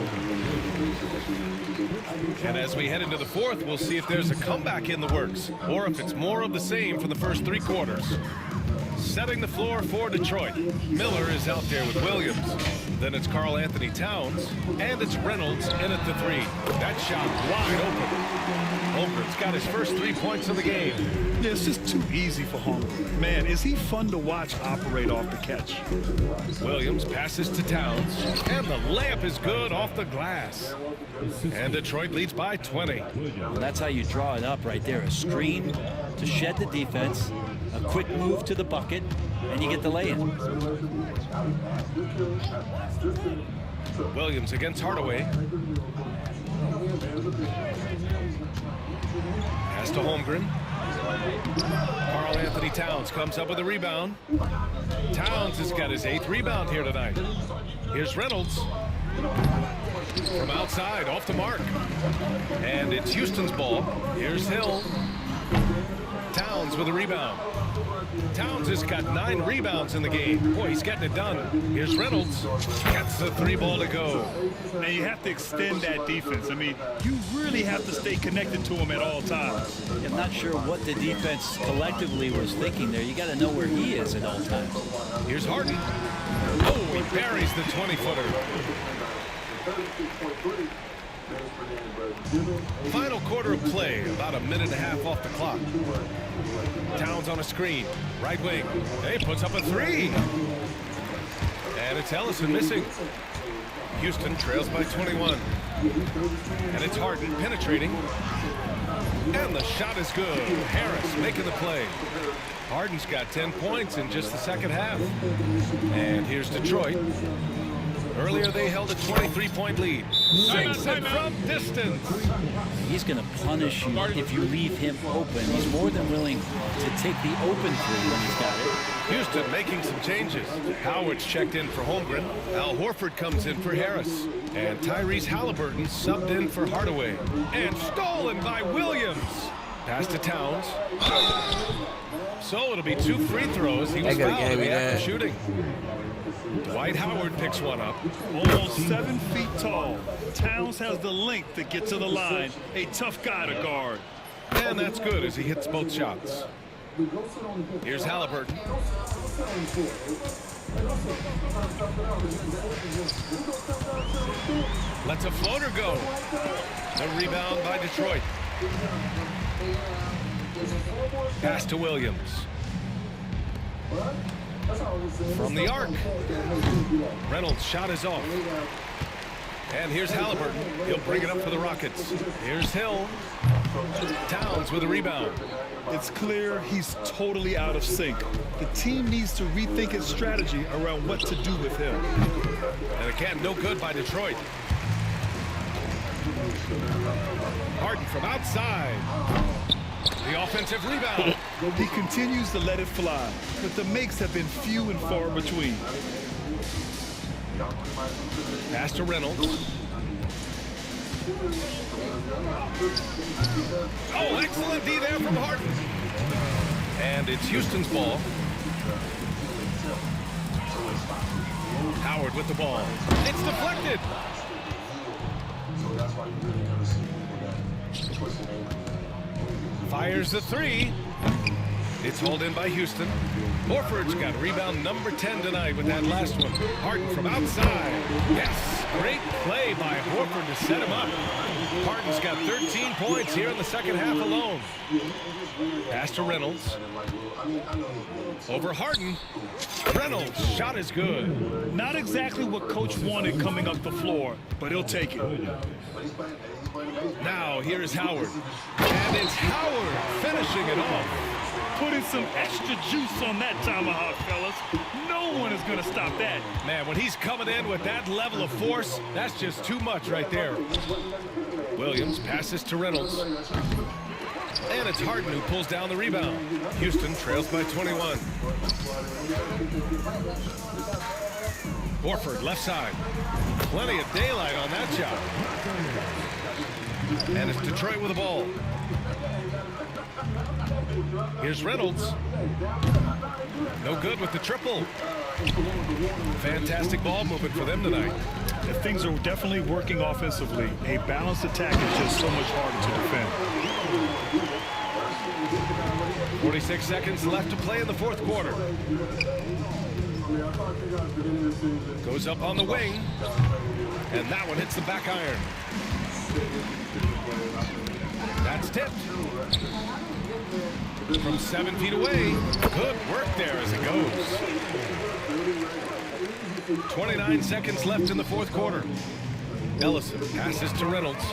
And as we head into the fourth, we'll see if there's a comeback in the works, or if it's more of the same for the first 3 quarters. Setting the floor for Detroit. Miller is out there with Williams. Then it's Karl Anthony Towns, and it's Reynolds in at the 3. That shot wide open. Holmgren's got his first 3 points of the game. Yeah, it's just too easy for Holmgren. Man, is he fun to watch operate off the catch. Williams passes to Towns, and the layup is good off the glass. And Detroit leads by 20. Well, that's how you draw it up right there. A screen to shed the defense, a quick move to the bucket, and you get the lay-in. Williams against Hardaway. Pass to Holmgren. Karl Anthony Towns comes up with a rebound. Towns has got his 8th rebound here tonight. Here's Reynolds. From outside, off the mark. And it's Houston's ball. Here's Hill. Towns with a rebound. Towns has got 9 rebounds in the game. Boy, he's getting it done. Here's Reynolds. Gets the 3 ball to go. And you have to extend that defense. I mean, you really have to stay connected to him at all times. I'm not sure what the defense collectively was thinking there. You got to know where he is at all times. Here's Harden. Oh, he buries the 20-footer. Final quarter of play, about a minute and a half off the clock. Towns on a screen, right wing. Hey, puts up a 3. And it's Ellison missing. Houston trails by 21. And it's Harden penetrating. And the shot is good. Harris making the play. Harden's got 10 points in just the second half. And here's Detroit. Earlier, they held a 23-point lead. Sinks it from distance. He's going to punish you if you leave him open. He's more than willing to take the open 3 when he's got it. Houston making some changes. Howard's checked in for Holmgren. Al Horford comes in for Harris. And Tyrese Halliburton subbed in for Hardaway. And stolen by Williams. Pass to Towns. So it'll be 2 free throws. He was fouled in the act of shooting. Dwight Howard picks one up. Almost 7 feet tall. Towns has the length to get to the line. A tough guy to guard. And that's good as he hits both shots. Here's Halliburton. Lets a floater go. The rebound by Detroit. Pass to Williams. From the arc. Reynolds' shot is off. And here's Halliburton. He'll bring it up for the Rockets. Here's Hill. Towns with a rebound. It's clear he's totally out of sync. The team needs to rethink its strategy around what to do with him. And again, no good by Detroit. Harden from outside. The offensive rebound. He continues to let it fly, but the makes have been few and far between. Pass to Reynolds. Oh, excellent D there from Harden. And it's Houston's ball. Howard with the ball. It's deflected. Fires the 3. It's hauled in by Houston. Horford's got rebound number 10 tonight with that last one. Harden from outside. Yes, great play by Horford to set him up. Harden's got 13 points here in the second half alone. Pass to Reynolds. Over Harden. Reynolds' shot is good. Not exactly what coach wanted coming up the floor, but he'll take it. Now here's Howard. And it's Howard finishing it off. Putting some extra juice on that tomahawk, fellas. No one is going to stop that. Man, when he's coming in with that level of force, that's just too much right there. Williams passes to Reynolds. And it's Harden who pulls down the rebound. Houston trails by 21. Horford left side. Plenty of daylight on that shot. And it's Detroit with the ball. Here's Reynolds. No good with the triple. Fantastic ball movement for them tonight. And things are definitely working offensively. A balanced attack is just so much harder to defend. 46 seconds left to play in the fourth quarter. Goes up on the wing. And that one hits the back iron. That's tipped. From 7 feet away. Good work there as it goes. 29 seconds left in the fourth quarter. Ellison passes to Reynolds.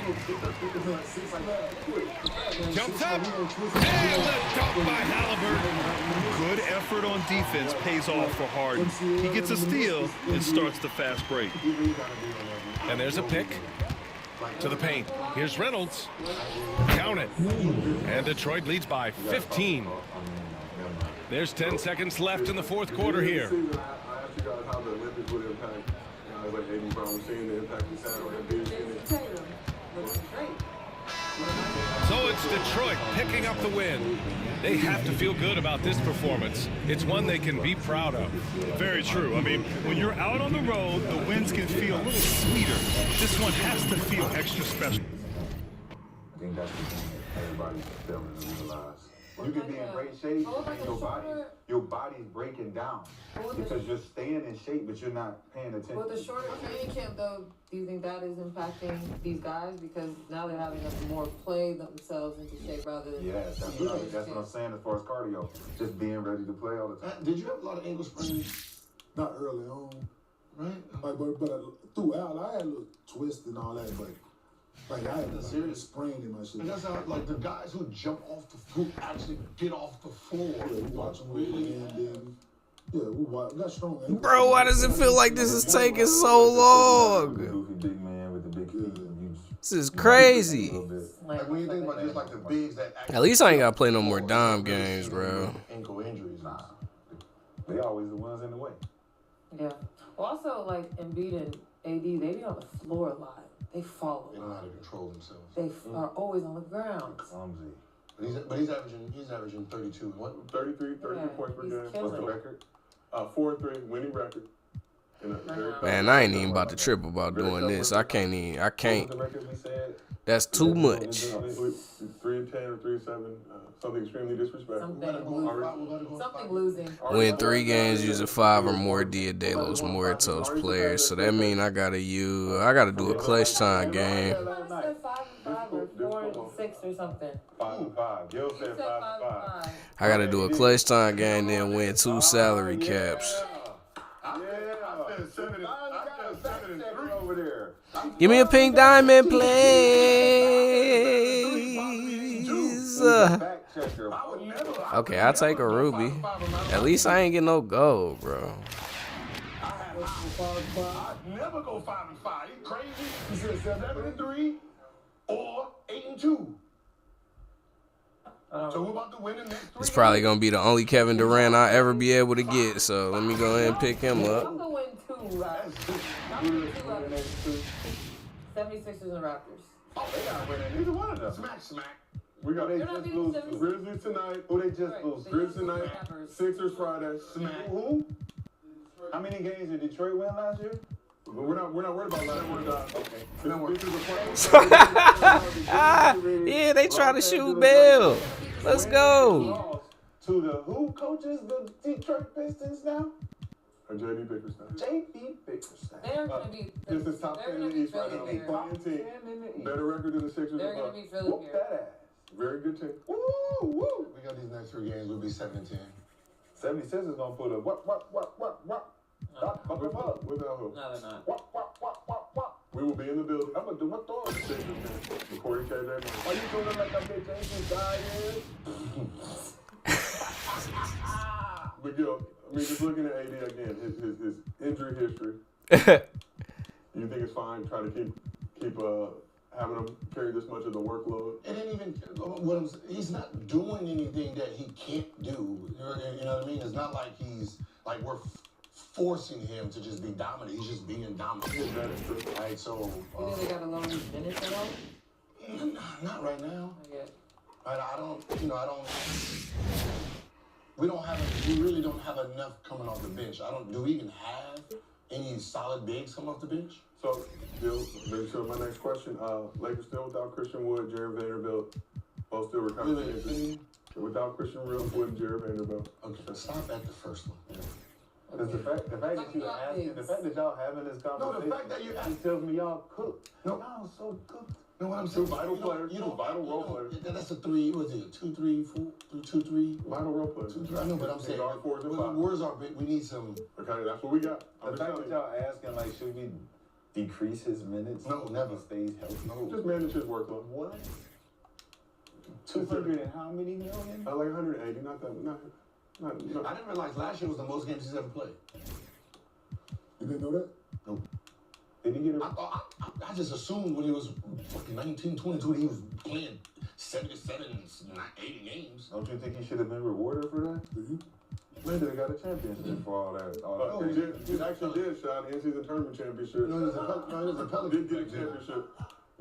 Jumps up. And the dunk by Halliburton. Good effort on defense pays off for Harden. He gets a steal and starts the fast break. And there's a pick to the paint. Here's Reynolds. Count it. And Detroit leads by 15. There's 10 seconds left in the fourth quarter here. So it's Detroit picking up the win. They have to feel good about this performance. It's one they can be proud of. Very true. I mean, when you're out on the road, the wins can feel a little sweeter. This one has to feel extra special. I think that's the thing that everybody's failing to realize. You can be in great shape and your body's breaking down because you're staying in shape, but you're not paying attention. With the shorter training camp, though, do you think that is impacting these guys? Because now they're having to more play themselves into shape rather than... Yes, that's what I'm saying as far as cardio. Just being ready to play all the time. Did you have a lot of ankle sprains? Not early on, right? Like, but throughout, I had a little twist and all that, but... Like, I had a serious sprain in my shit. And that's how, like, the guys who jump off who actually get off the floor. Yeah, we watch them and then, yeah, we got strong ankles. Bro, why does it feel like this is taking so long? Big man with the big feet. This is crazy. Like, when you think about just, like, the bigs that actually... At least I ain't got to play no more dime games, bro. Ankle injuries. Nah. They always the ones in the way. Yeah. Well, also, like, Embiid and AD, they be on the floor a lot. They fall. They don't know how to control themselves. They are always on the ground. Clumsy. But he's averaging 32. What? 33 points per game. What's the record? 4-3 winning record. Man, I ain't even about to trip about doing this. I can't. That's too much. 3-10 or 3-7. Something extremely disrespectful. Something losing. Win 3 games using 5 or more Dia De Los Muertos players. So that mean I gotta do a clutch time game. 5 or 4 and 6 or something. 5-5. Gil said 5-5. I gotta do a clutch time game, then win 2 salary caps. I said 7 and 3 over there. Give me a pink diamond, please. Okay, I'll take a ruby. At least I ain't get no gold, bro. I'd never go 5 and 5. You crazy? You said 7 and 3 or 8 and 2. So we're about to win the next 3. It's probably gonna be the only Kevin Durant I ever be able to get. So let me go ahead and pick him up. I'm going to win 2, right? 76ers and Raptors. Oh, they got winning. Neither one of them. Smack. We got They're not beating the 76ers. Grizzlies tonight. Who they just lose? Grizzlies tonight. Sixers Friday. Smack. Who? How many games did Detroit win last year? We're not worried about last one. Yeah, they try to shoot Bell. Let's go. To the who coaches the Detroit Pistons now? J.B. Bickerstaff. J.B. Bickerstaff. They're going to be. This is top 10 in the East right now. Better record than the Sixers. They're going to be Philly here. That ass. Very good team. Woo! We got these next 3 games. We'll be 7 and 10. 76 is gonna put a what? Without who? No, they're not. What? We will be in the building. I'm gonna do what door? Recording K-Day. Are you doing like that bitch James guy is? But yo, I mean, just looking at AD again, his injury history. You think it's fine? Try to keep having him carry this much of the workload. It ain't even he's not doing anything that he can't do. You know what I mean? It's not like we're forcing him to just be dominant. He's just being dominant. That is true. Right? So You think they got a low minutes at all? not right now. Okay. I don't. We really don't have enough coming off the bench. Do we even have any solid bigs coming off the bench? So, Bill, make sure my next question. Lakers still without Christian Wood, Jared Vanderbilt, both still recovering. Without Christian Wood and Jared Vanderbilt. Okay, let's stop at the first one. Yeah. Because the fact that y'all having this conversation, No, the fact that you're asking tells me y'all cooked. No. Y'all so cooked. No, what I'm saying, vital players, vital role players. That's a 3. What is it? 2, 3, 4, 2, 3. Vital role players. 2, 3. I know, but I'm saying, Guard, fours, and fives. where's our big? We need some. Okay, that's what we got. The fact that y'all asking, like, should we decrease his minutes? No, never. Stays healthy. No. Just manage his workload. What? 200 and how many million? Like 180, not that. Not. I didn't realize last year was the most games he's ever played. You didn't know that? No. Did he get it? I just assumed when he was fucking 19, 22 that he was playing 77, 80 games. Don't you think he should have been rewarded for that? Mm-hmm. Man, they got a championship for all that. He actually did shot in season tournament championship. No, he was a Pelican. Did get a championship.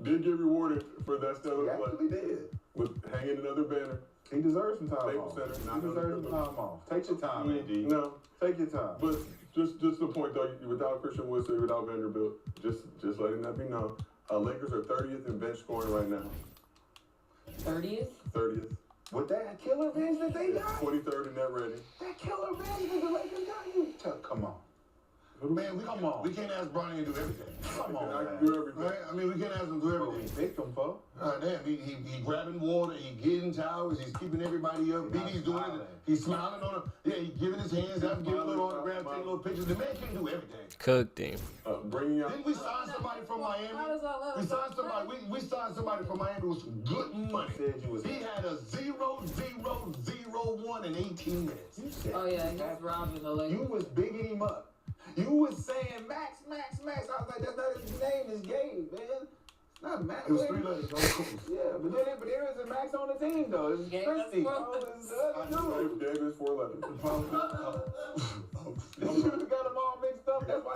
Did get rewarded for that stellar play. He actually did. With hanging another banner. He deserves some time Staples off. Center. He deserves some time off. Take your time, AD. No. Take your time. But just the point though, without Christian Wood, without Vanderbilt, just letting that be known. Lakers are 30th in bench scoring right now. 30th? 30th. With that killer bench that they got? 23rd in net rating. That killer bench that the Lakers got you? Come on. Man, we can't ask Bronny to do everything. Come on, I man. can do everything. Right? I mean, we can't ask him to do What we everything. picked him for? Damn, he grabbing water, he getting towers, he's keeping everybody up. BD's doing it. He's smiling on him. Yeah, he's giving his hands out, giving a little autograph, taking little pictures. The man can't do everything. Cooked him. Bringing out. Didn't we sign somebody from Miami? We signed somebody. We signed somebody from Miami with some good money. He had a 0-0-0-1 in 18 minutes. Oh, yeah, he was robbing the Lakers. You was bigging him up. You was saying Max. I was like, that's not his name. It's Gabe, man. It's not Max. It was 3 letters. Yeah, but there is a Max on the team, though. It's Gabe, Christy. that's 4 letters. Gave his 4 letters. You should have got them all mixed up. That's why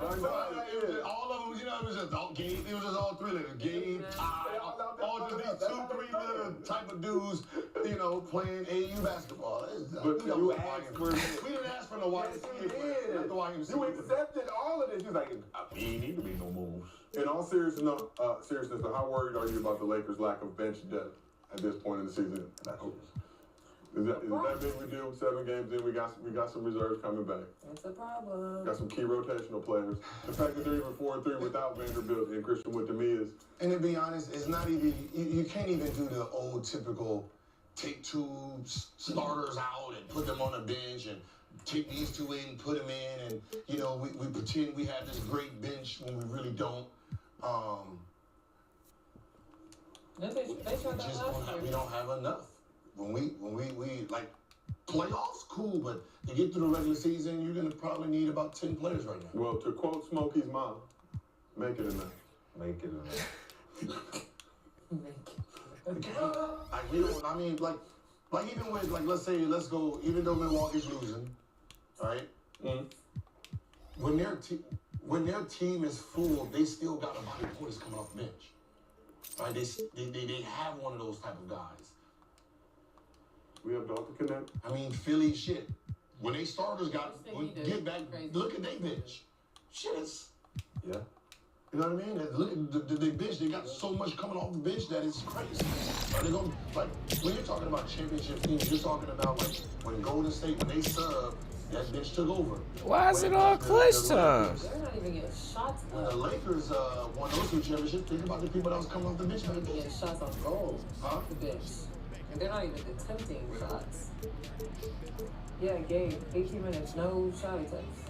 All of them, you know, it was just all Gabe. It was just all 3 letters. Gabe, Ty, all to be 2-3 little type of dudes, you know, playing AU basketball. But you asked for... We didn't ask for no YMCA players. Not the YMCA. You accepted all of this. You was like, we ain't need to be no moves. In all seriousness, though, how worried are you about the Lakers' lack of bench depth at this point in the season? Is that big we deal? 7 games in, we got some reserves coming back. That's a problem. Got some key rotational players. The fact that they're even 4-3 without Vanderbilt and Christian Wood, to me, is... And to be honest, it's not even... You can't even do the old typical take 2 starters out and put them on a bench and take these 2 in, put them in, and, you know, we pretend we have this great bench when we really don't. We don't have enough. When we like playoffs, cool, but to get through the regular season, you're gonna probably need about 10 players right now. Well, to quote Smokey's mom, make it enough. Make it enough. Like we don't. I mean, like even with let's go. Even though Milwaukee's losing, right? Mm-hmm. When their team is full, they still got a body of points coming off the bench. Right? They have one of those type of guys. We have Dr. Connect. I mean, Philly shit. When they starters get back, look at their bench. Shit is. Yeah. You know what I mean? Look at the bench. They got so much coming off the bench that it's crazy. They're gonna, like, when you're talking about championship teams, you're talking about like when Golden State, when they sub, that bench took over. Why is it all clutch times? They're not even getting shots. When the Lakers won those 2 championships, think about the people that was coming off the bench. They're not getting shots on goal. Huh? The bench. And they're not even attempting shots. Yeah, Gabe, 18 minutes, no shot attempts.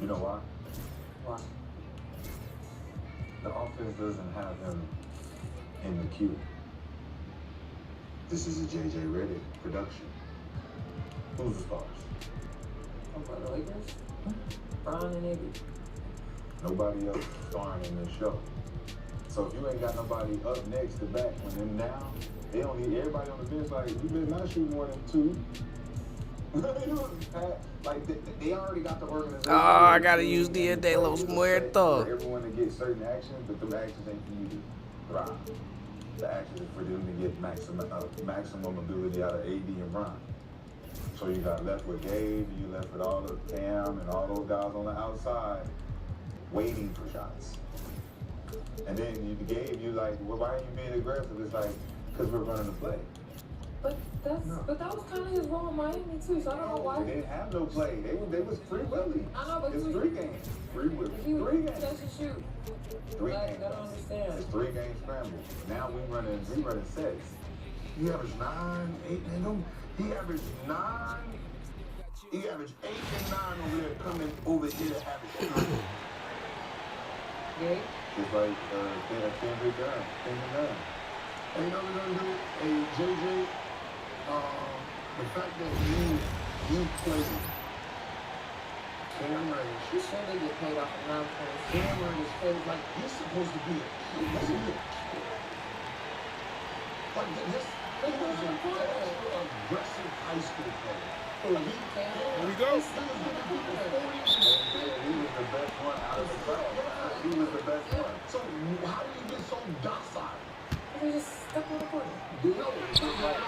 You know why? Why? The offense doesn't have him in the queue. This is a JJ Redick production. Who's the stars? For the Lakers? Brown and Iggy. Nobody else is starring in this show. So if you ain't got nobody up next to back when them down, they don't need everybody on the bench like, you better not shoot more than 2. Like they already got the organization. Oh, I gotta use Dia De Los Muertos. For everyone to get certain actions, but the actions ain't for you to thrive. The actions is for them to get maximum ability out of AD and Bron. So you got left with Gabe, you left with all the Cam and all those guys on the outside waiting for shots. And then you like, well, why are you being aggressive? It's like, because we're running the play. But that was kind of his role in Miami too. So I don't know why. They didn't have no play. They was free willy. I know, but it's 3 games. Free willy. 3 games. Catch and shoot. 3 like, games. I don't understand. It's 3 game scramble. Now we running sets. He averaged 9, 8, and them. He averaged 8 and 9 over there coming over here to average 9. Yeah. It's like Kendrick Dunn. And you know what we're gonna do? Hey, JJ, the fact that you played Cameron, Sure they get paid off of 9 points. Cameron is played like he's supposed to be a kid. Wasn't he a kid? Like this, he was an aggressive high school player. Like Here we go. He was the best one out of the crowd. He was the best one. So how do you get so docile? They just stuck on the corner. Just like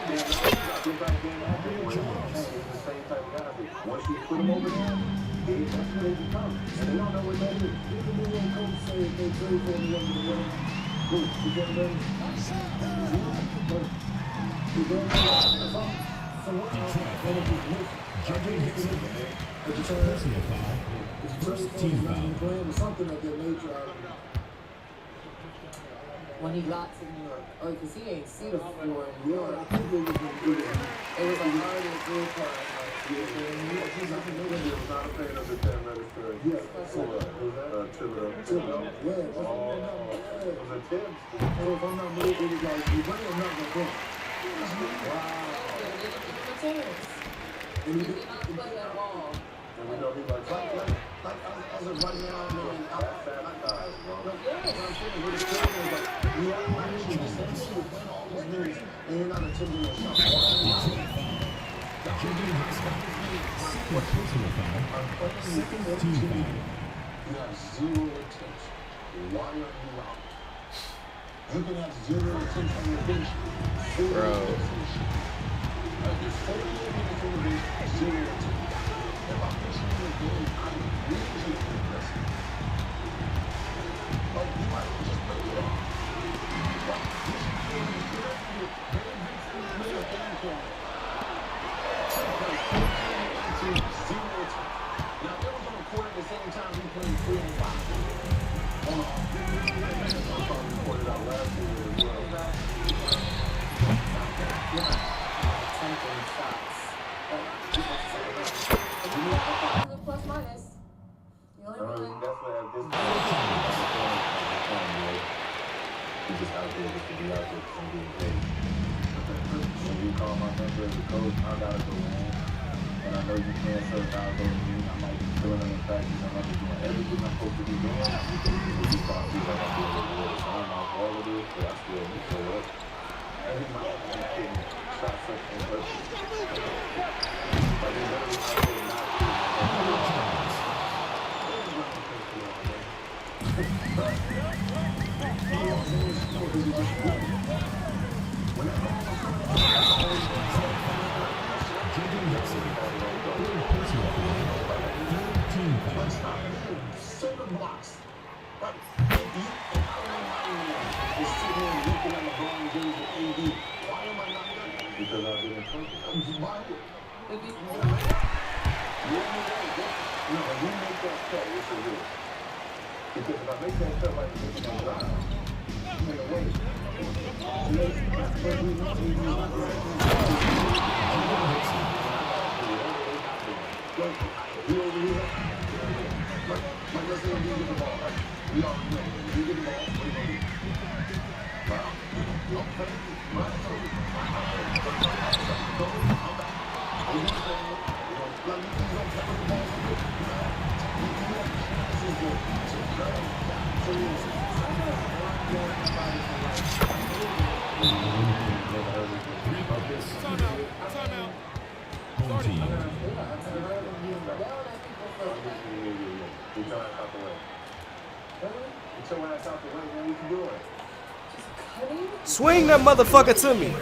Dan Anthony, when it's the same type of guy. Once you put them over there, that's who they become. And they don't know what that is. Even the one coach said they trade for the other way. Good. You get ready? Something of that nature. When he got to New York. Oh, because he ain't see the floor in New York. I think they was gonna do that. It was a hard and good part. He's not a fan of the 10 minutes story. Yeah. Thibodeau. Yeah. It was a tip. So if I'm not moving, it was like, you bring him, not gonna come. Wow. And he He did not play at all. And we know he likes like as of right now, man, That's sabotage, bro. I'm saying with the story is like, you have to actually the same thing with playing all those minutes, and you're not attempting a shot. You have 0 attempts. Why are you out? You can have 0 attempts on the bench. Bro. There's 48 minutes on the bench, 0 attempts. If I'm pushing in the game, I'm really just aggressive. Like, you might just play it off. Like, this is the game you get up here. Very big thing in the game corner. Now, there was on the court at the same time we played 4 and 5. Reported out last year as well. Taking shots. Plus minus. The only one. That's what at this point. He's just out there just to be out there because I'm getting paid. When you call my number as a coach, I gotta go in. And I know you can't serve guys over me. I might be filling them in practice. I might be doing everything I'm supposed to be doing. But you start to feel like I'm doing a little bit. I don't know all of this, but I still need to work. Every night I'm getting shots up in person. Like, they literally out there not because I've been in trouble. No, you make that cut, it's a risk. Because if I make that cut like this in the drive, I'm in the way. You over here? Like, let's say you get the ball, right? We already know. You get the ball, what are you going to do? Wow. Okay. Home team. Swing that motherfucker to me.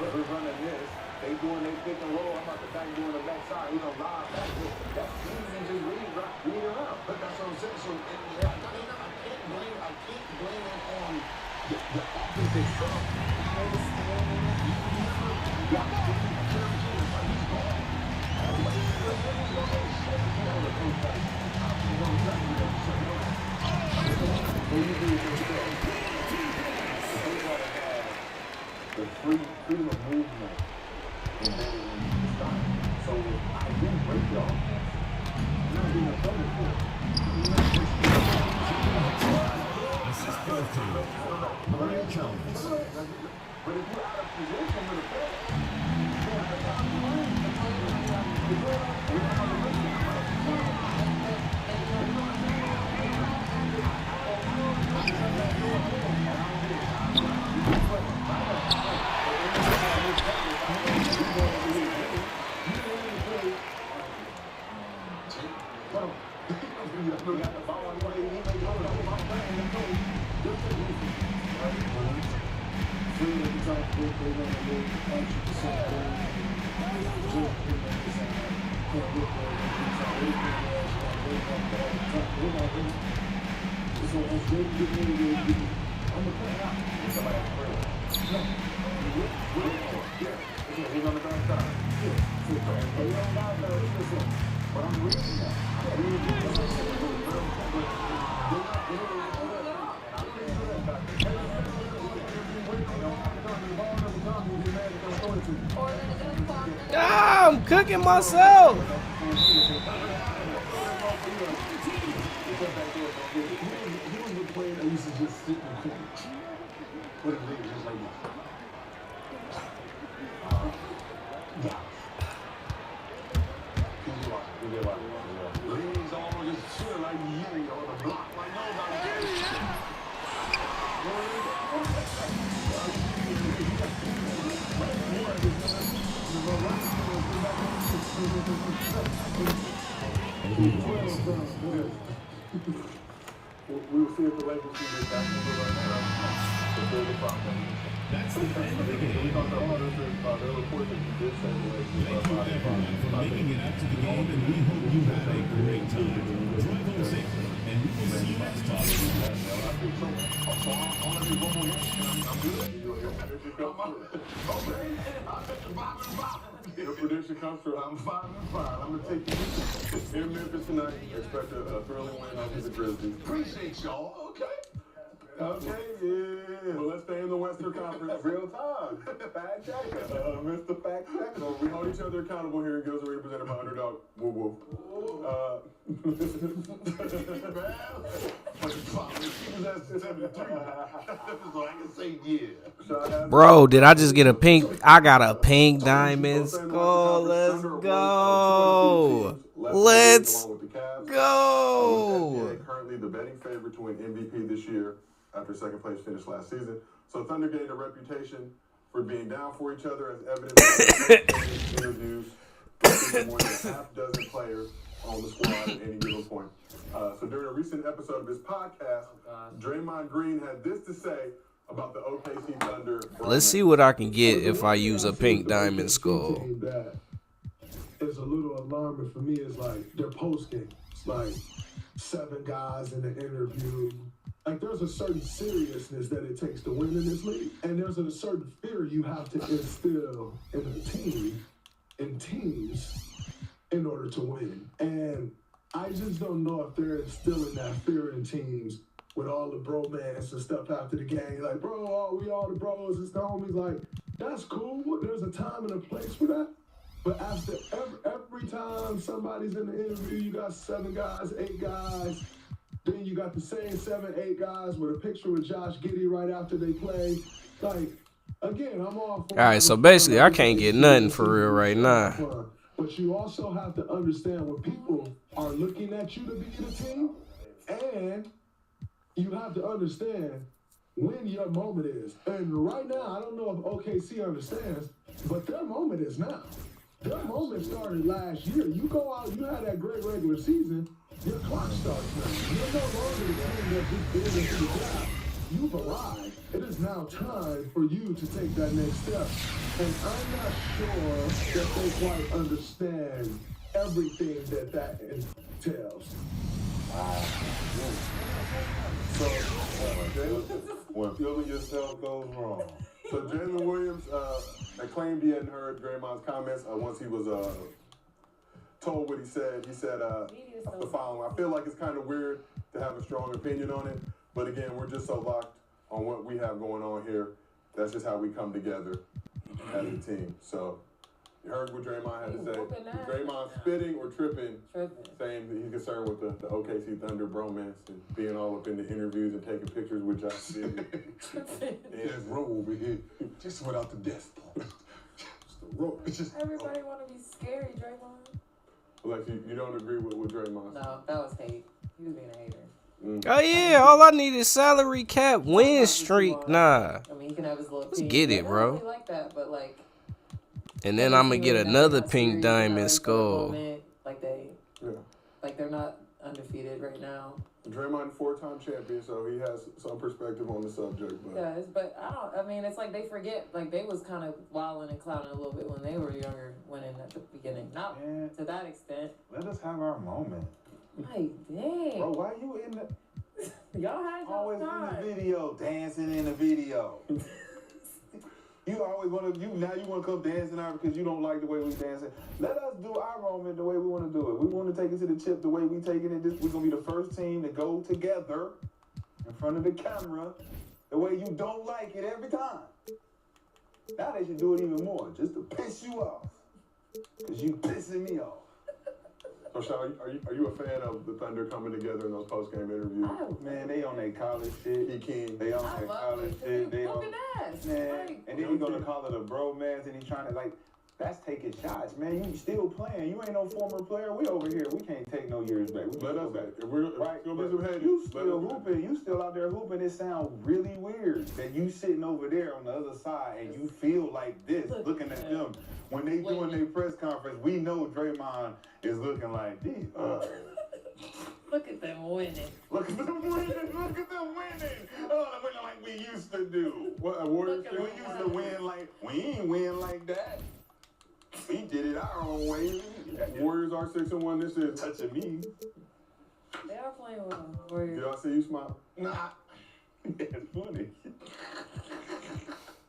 We're running this. They doing their pick and roll. I'm about to back doing the backside. You know, live back. That's easy to read around. But that's what I'm saying. So, I can't blame it on the offense itself. The freedom of movement embedded in the style. So I do break the offense. I'm not being a trouble for it. This is fourth team. Brian Jones. But if you're out of position with a pass, Ah, I'm cooking myself. everybody. Legs all just chill like yay on the block like nobody cares. We will see if the Lakers can get back into the right now. That's the end of the game. Their report that you did say the Lakers Thank you, everyone, for making it out to the game, and we hope you had a great time. Drive home safely, and we will see you next time. Your prediction comes true. I'm 5-5. I'm gonna take you in Memphis tonight. Expect a thrilling win over the Grizzlies. Appreciate y'all. Okay. Okay, yeah. Well, let's stay in the Western Conference. Real time. Fact checker. Mr. Fact Checker. We hold each other accountable here. Girls are represented by Underdog. Woo woo. Bro, did I just get a pink? I got a pink diamond skull. Let's go. Let's go. Currently the betting favorite to win MVP this year after second place finish last season. So Thunder gained a reputation for being down for each other, as evidenced in interviews with more than half dozen players on the squad at any given point. So during a recent episode of his podcast, Draymond Green had this to say about the OKC Thunder. Let's see what I can get if I use a pink diamond skull. That is a little alarming for me. Is like their post game. It's like 7 guys in the interview. Like there's a certain seriousness that it takes to win in this league, and there's a certain fear you have to instill in a team, in teams, in order to win. And I just don't know if they're instilling that fear in teams with all the bromance and stuff after the game. Like, bro, we all the bros, it's the homies. Like, that's cool. There's a time and a place for that. But after every time somebody's in the interview, you got 7 guys, 8 guys. Then you got the same 7, 8 guys with a picture with Josh Giddey right after they play. Like, again, I'm all for. All right, so basically, I can't get nothing for real right now. But you also have to understand when people are looking at you to be the team, and you have to understand when your moment is. And right now, I don't know if OKC understands, but their moment is now. Their moment started last year. You go out, you had that great regular season. Your clock starts now. You're no longer the team that just did into the draft. You've arrived. It is now time for you to take that next step. And I'm not sure that they quite understand everything that entails. So, when feeling yourself goes wrong. So Jalen Williams claimed he hadn't heard Draymond's comments once he was told what he said. He said the following: I feel like it's kind of weird to have a strong opinion on it, but again, we're just so locked on what we have going on here. That's just how we come together as a team. So you heard what Draymond had to say. Draymond spitting or tripping, saying that he's concerned with the OKC Thunder bromance and being all up in the interviews and taking pictures with Josh Giddey. There's room over here. Just without the desk. Everybody want to be scary, Draymond. Like, you don't agree with Draymond? No, that was hate. He was being a hater. Oh yeah, all I need is salary cap win streak. Nah. I mean, he can have his little Let's team. get it, bro. I don't really like that, but like. And then I'm gonna get another pink diamond skull. Like they're not undefeated right now. Draymond, 4-time champion, so he has some perspective on the subject. But I mean, it's like they forget, like they was kind of wilding and clowning a little bit when they were younger, winning at the beginning. Not to that extent. Let us have our moment. Like, dang. Bro, why you in the... Y'all had always time. in the video, dancing in the video. You always want to, now you want to come dancing out because you don't like the way we dancing. Let us do our moment the way we want to do it. We want to take it to the chip the way we taking it. We're going to be the first team to go together in front of the camera the way you don't like it every time. Now they should do it even more just to piss you off. Because you pissing me off. So, Sean, are you a fan of the Thunder coming together in those post-game interviews? Man, they on their college shit. They on their college shit. They on, man. And then he's going to call it a bromance, and he's trying to, like, That's taking shots, man. You still playing. You ain't no former player. We over here. We can't take no years back. Let us back. If we're right. gonna be some head, You still hooping. You still out there hooping. It sounds really weird that you sitting over there on the other side and you feel like this, looking at them. When they doing their press conference, we know Draymond is looking like this. Look at them winning. Look at them winning. Look at them winning. Oh, they're winning like we used to do. What, Warriors? We used to win like, we ain't win like that. We did it our own way. Warriors are 6-1 this is. Touching me. They are playing well. Warriors. Did I see you smile? Nah. It's funny.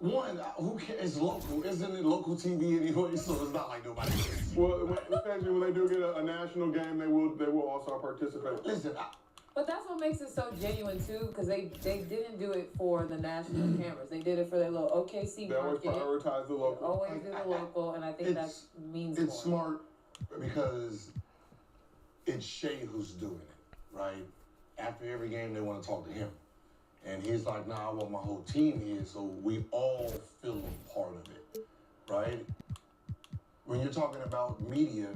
One, who cares? It's local. Isn't it local TV anyway? So it's not like nobody cares. Well, occasionally when they do get a national game, they will also participate. Listen, But that's what makes it so genuine too, because they didn't do it for the national cameras. They did it for their little OKC They always market. prioritize the local. Always do the local, and I think that means more. it's smart because it's Shea who's doing it, right? After every game, they want to talk to him. And he's like, nah, I want my whole team here, so we all feel a part of it, right? When you're talking about media,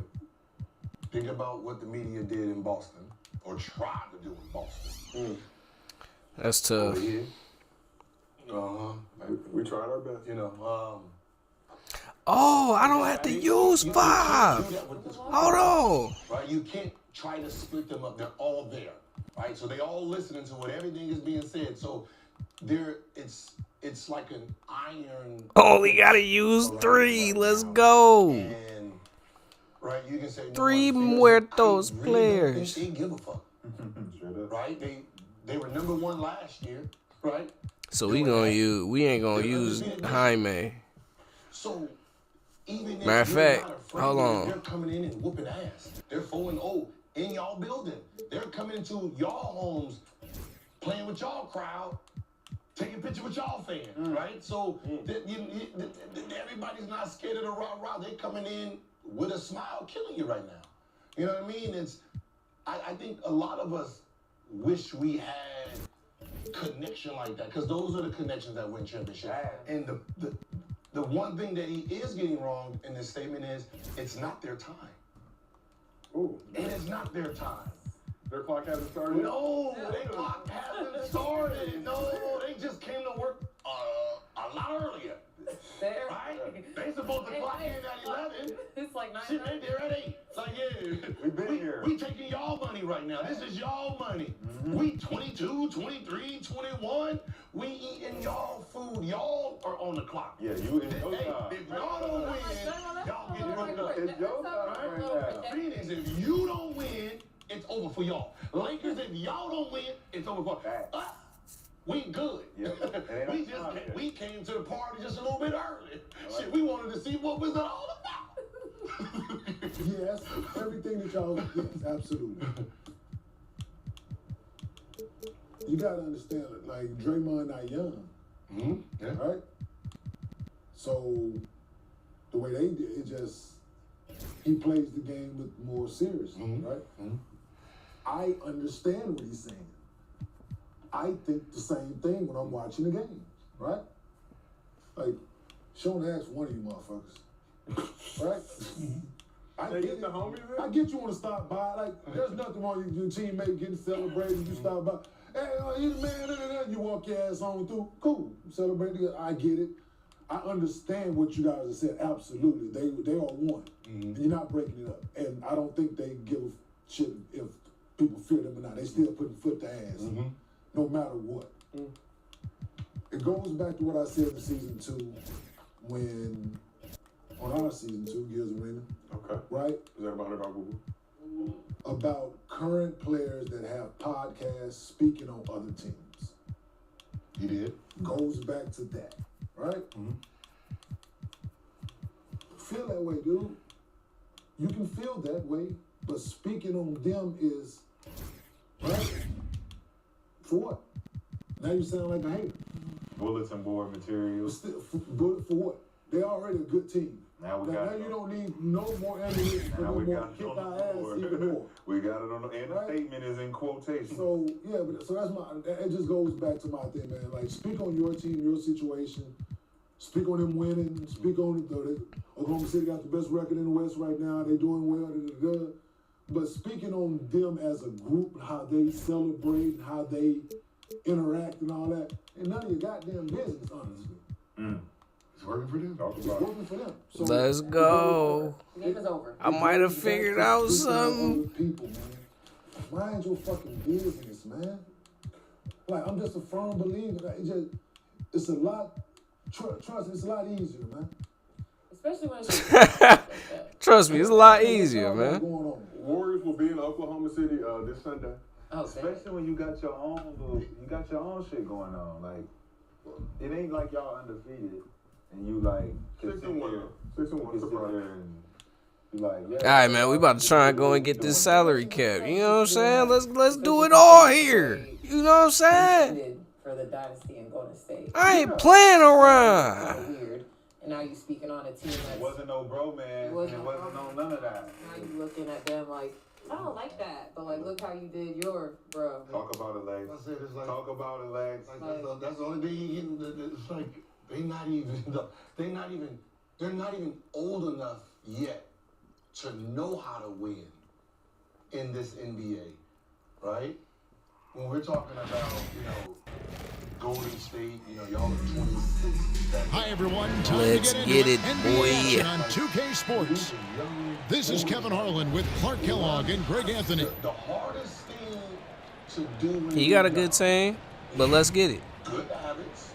think about what the media did in Boston, or tried to do in Boston. That's tough. We tried our best. You know, Oh, I don't have to use 5. Hold on. right? You can't try to split them up. They're all there, right? So they all listening to what everything is being said. So it's like an iron. Only gotta use 3. Let's go. And right, you can say 3 no, muertos I really players. don't think they give a fuck. Right? They were number 1 last year, right? So we ain't gonna use Jaime. So even Matter of if you're fact, not afraid, hold on. they're coming in and whooping ass. They're 4-0 in y'all building. They're coming into y'all homes, playing with y'all crowd, taking pictures with y'all fans, right? So everybody's not scared of the rah-rah. They're coming in with a smile, killing you right now. You know what I mean? I think a lot of us wish we had connection like that, because those are the connections that win championship. And the one thing that he is getting wrong in this statement is it's not their time. Ooh. It is not their time. Their clock hasn't started? No, their clock hasn't started. No, they just came to work a lot earlier. Right? They supposed to clock in at 11. It's like 9. Shit, they there at 8. It's like, yeah. We've been here. We taking y'all money right now. This is y'all money. We 22, 23, 21. We eating y'all food. Y'all are on the clock. Yeah, you in your Hey, time. if y'all don't win, y'all get broken up. It's your time right now. Phoenix, if you don't win, it's over for y'all. Lakers, if y'all don't win, it's over for us. We good. Yeah. We came to the party just a little bit early. Shit, we wanted to see what was it all about. Yes, everything that y'all, yes, absolutely. You gotta understand, like, Draymond not young, Yeah. right? So, the way they did it, just, he plays the game with more seriousness, right? I understand what he's saying. I think the same thing when I'm watching the game, right? Like, Sean asked one of you motherfuckers, right? I They get get the it. homies in? I get you want to stop by. Like, there's nothing wrong with your teammate getting celebrated. You stop by. Hey, you the man. You walk your ass on through. Cool. Celebrate together. I get it. I understand what you guys have said. Absolutely. They are one. And you're not breaking it up. And I don't think they give a shit if people fear them or not. They still putting foot to ass. No matter what. It goes back to what I said in season 2 when, on our season 2, Gills Arena. Okay. Right? Is that about Google? About current players that have podcasts speaking on other teams. You did? Goes back to that, right? Feel that way, dude. You can feel that way, but speaking on them is, right? For what? Now you sound like a hater. Bulletin board material. For what? They're already a good team. Now you don't need no more ammunition for Now no we more. got it Kick on our the ass board. even more. We got it on the, and the statement is in quotation. So yeah, so that's it just goes back to my thing, man. Like, speak on your team, your situation, Speak on them winning. Speak on it. Oklahoma City got the best record in the West right now. They doing well. But speaking on them as a group, how they celebrate, how they interact and all that, and none of your goddamn business, honestly. It's working for them. It's working for them. So let's go. The game is over. I might have figured out something. People, man. Mind your fucking business, man. Like, I'm just a firm believer. Like, it's a lot. Trust me, it's a lot easier, man. Especially when it's Trust me, it's a lot easier, man. Warriors will be in Oklahoma City this Sunday. Especially when you got your own shit going on. Like, it ain't like y'all undefeated and you like 6-1. 6-1 surprise. You like, yeah. All right, man, we about to try and go and get this salary cap. You know what I'm saying? Let's do it all here. You know what I'm saying? For the dynasty and Golden State. I ain't playing around. Weird. And now you speaking on a team that wasn't no bro, man. It wasn't no none of that. Now you looking at them like, I don't like that, but like, look how you did your bro. Talk about it, Lex. I said it's like, talk about it, Lex. Like, that's the only thing. It's like they're not even old enough yet to know how to win in this NBA, right? When we're talking about, Golden State, y'all are 26. Hi, everyone. Time Let's to get it, NBA boy. on 2K Sports. This is Kevin Harlan with Clark Kellogg and Greg Anthony. The hardest thing to do when You got a good team, but let's get it. good habits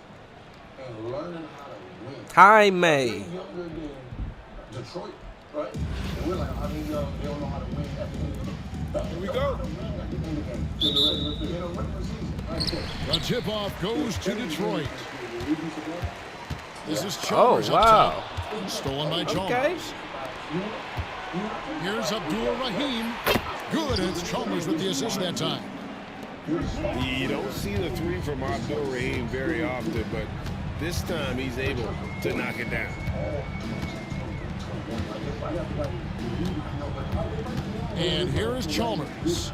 and learning how to win. Hi, May. Younger than Detroit, right? And we're like, they don't know how to win at the end of the game. Here we go. The tip-off goes to Detroit. This is Oh, Chalmers up wow. top. Stolen by Chalmers. Okay. Here's Abdul-Rahim. Good, and it's Chalmers with the assist that time. You don't see the three from Abdul-Rahim very often, but this time he's able to knock it down. And here is Chalmers.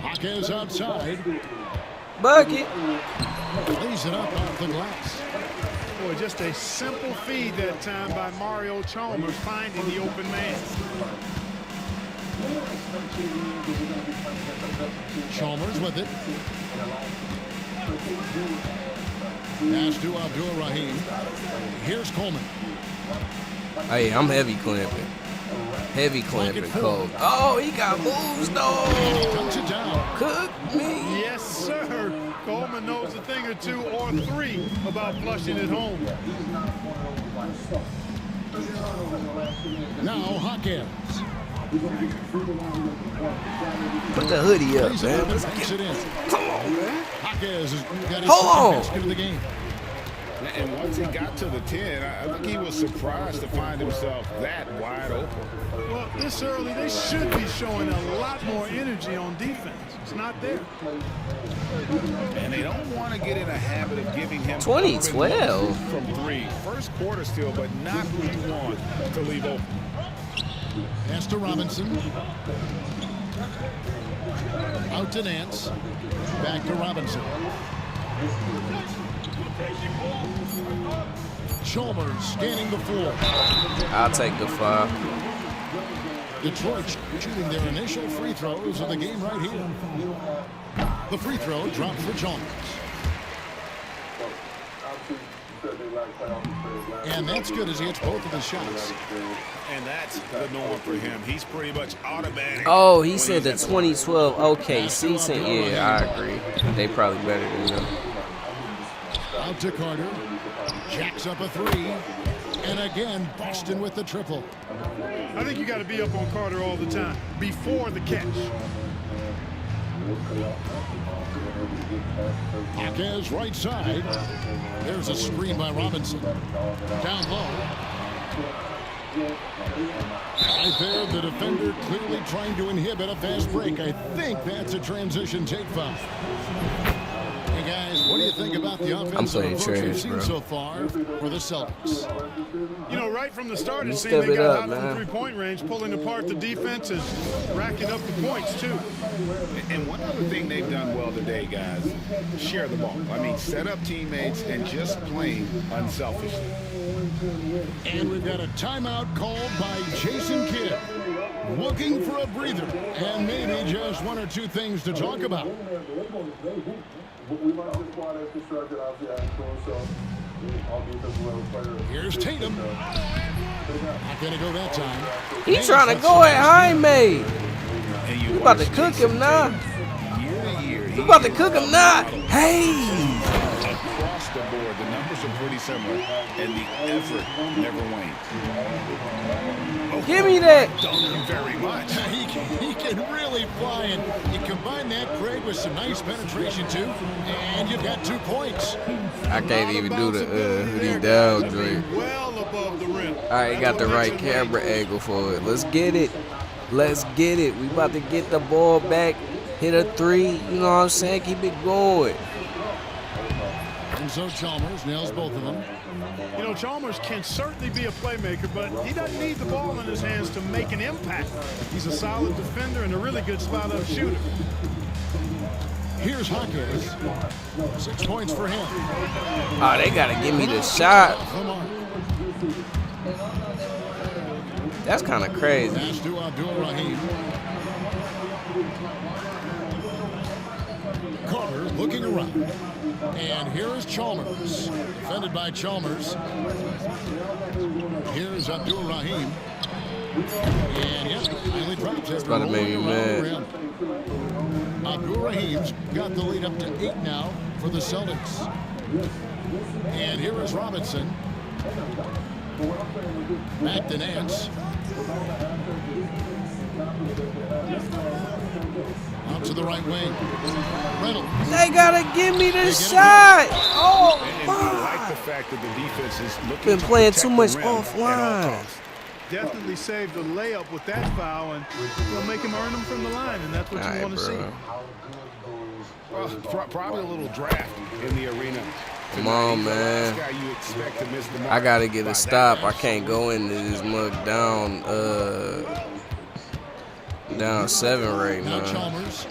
Jaquez outside. Bucket. Lays it up off the glass. Boy, just a simple feed that time by Mario Chalmers finding the open man. Chalmers with it. Pass to Abdul-Rahim. Here's Coleman. Hey, I'm heavy clamping. Heavy clamping, Cole. Oh, he got moves, though. Comes it down. Cook me. Yes, sir. Coleman knows a thing or two or three about flushing it home. Now Jaquez. Put the hoodie up, Plays man. it up Let's and banks get it in. Come on, man. Jaquez has got his Hold on. second basket of the game. And once he got to the 10, I think he was surprised to find himself that wide open. Well, this early, they should be showing a lot more energy on defense. It's not there. And they don't want to get in a habit of giving him 2012 from three. First quarter still, but not who you want to leave open. Pass to Robinson. Out to Nance. Back to Robinson. Chalmers scanning the floor. I'll take the foul. Detroit shooting their initial free throws of the game right here. The free throw dropped for Chalmers. And that's good as he hits both of his shots. And that's the norm for him. He's pretty much automatic. Oh, he said the 2012 OKC team. Yeah, I agree. They probably better than them. Out to Carter. Jacks up a three. And again, Boston with the triple. I think you got to be up on Carter all the time before the catch. Jaquez right side. There's a screen by Robinson. Down low. Right there, the defender clearly trying to inhibit a fast break. I think that's a transition take foul. Hey guys, what do you think about the offensive approach we've seen so far for the Celtics? You know, right from the start, it seemed step they it got up, hot man. from three-point range, pulling apart the defense and racking up the points, too. And one other thing they've done well today, guys, share the ball. I mean, set up teammates and just playing unselfishly. And we've got a timeout called by Jason Kidd. Looking for a breather and maybe just one or two things to talk about. Here's Tatum. Not going to go that time. He trying to go at Jaime. You about to cook him now. You about to cook him now. Hey. Across the board, the numbers are pretty similar, and the effort never wanes. Give me that. Thank you very much. He can really fly, and you combine that, Craig, with some nice penetration, too, and you've got 2 points. I can't even do the hoodie down joint. Well above the rim. All right, got the right camera angle for it. Let's get it. Let's get it. We about to get the ball back. Hit a 3. You know what I'm saying? Keep it going. And so Chalmers nails both of them. You know, Chalmers can certainly be a playmaker, but he doesn't need the ball in his hands to make an impact. He's a solid defender and a really good spot-up shooter. Here's Hawkins. 6 points for him. Oh, they got to give me the shot. That's kind of crazy. Pass to Abdul-Rahim. Carter looking around. And here is Chalmers. Defended by Chalmers. Here's Abdul-Rahim. And yes, finally drops after about to make me rolling mad. around the rim. Abdul-Rahim's got the lead up to 8 now for the Celtics. And here is Robinson. Back to Nance. Out to the right wing. Reynolds. They gotta give me the shot. Oh And I like the fact that the defense is looking been to playing protect too the much rim at all offline. costs. Definitely saved the layup with that foul, and they'll make him earn them from the line, and that's what you want to see. Well, probably a little draft in the arena. Come on, man. I gotta get a stop. I can't go into this mug down down 7 right Now now. Chalmers.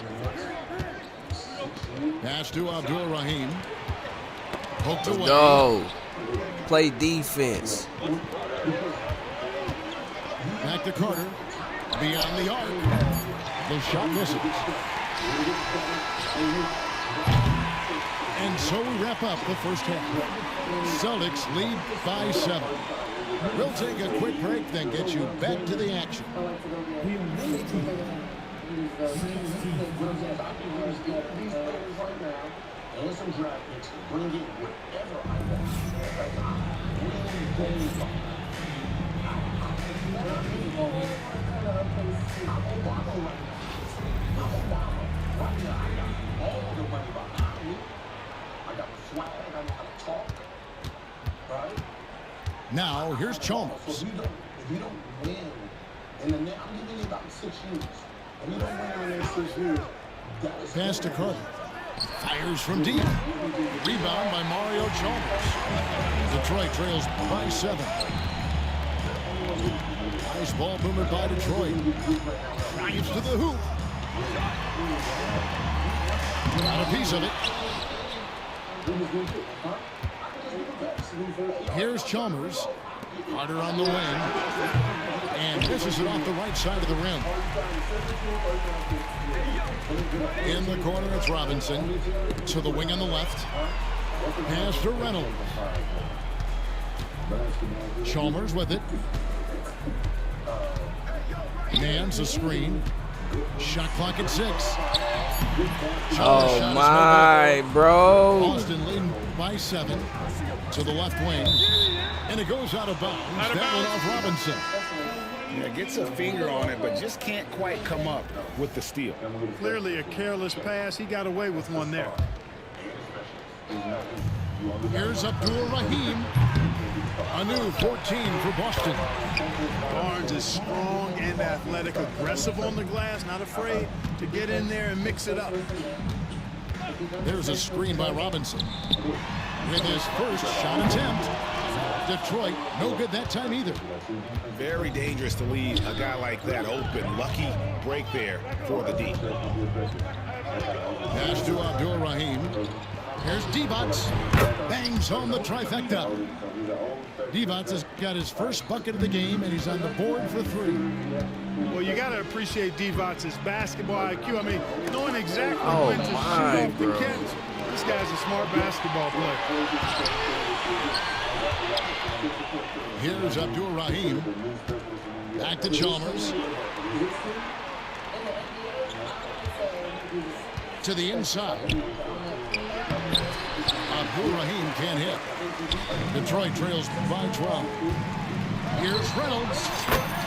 Pass to Abdul-Rahim. Poked away. Go. Play defense. Back to Carter. Beyond the arc. The shot misses. And so we wrap up the first half. Celtics lead by 7. We'll take a quick break, then get you back to the action. And some draft picks to bring it wherever I Now, here's Chalmers. If you don't win, in the next, I'm giving you about 6 years. If you don't win in the next 6 years, that is Pass to Carter. Fires from deep. Rebound by Mario Chalmers. Detroit trails by 7. Nice ball movement by Detroit. Drives to the hoop. Got a piece of it. Here's Chalmers. Carter on the wing. And misses it off the right side of the rim. In the corner, it's Robinson. To the wing on the left. Pass to Reynolds. Chalmers with it. Nance a screen. Shot clock at 6. Oh my, bro. Boston leading by 7 to the left wing. And it goes out of bounds. That went off Robinson. Yeah, gets a finger on it, but just can't quite come up with the steal. Clearly a careless pass. He got away with one there. Here's Abdul-Rahim. A new 14 for Boston. Barnes is strong and athletic, aggressive on the glass, not afraid to get in there and mix it up. There's a screen by Robinson. With his first shot attempt. Detroit, no good that time either. Very dangerous to leave a guy like that open. Lucky break there for the D. Pass to Abdul-Rahim. Here's Divac. Bangs home the trifecta. Divac has got his first bucket of the game, and he's on the board for 3. Well, you got to appreciate Divac's basketball IQ. I mean, knowing exactly when to shoot off the catch. This guy's a smart basketball player. Here's Abdul-Rahim. Back to Chalmers. To the inside. Abdul-Rahim can't hit. Detroit trails by 12. Here's Reynolds.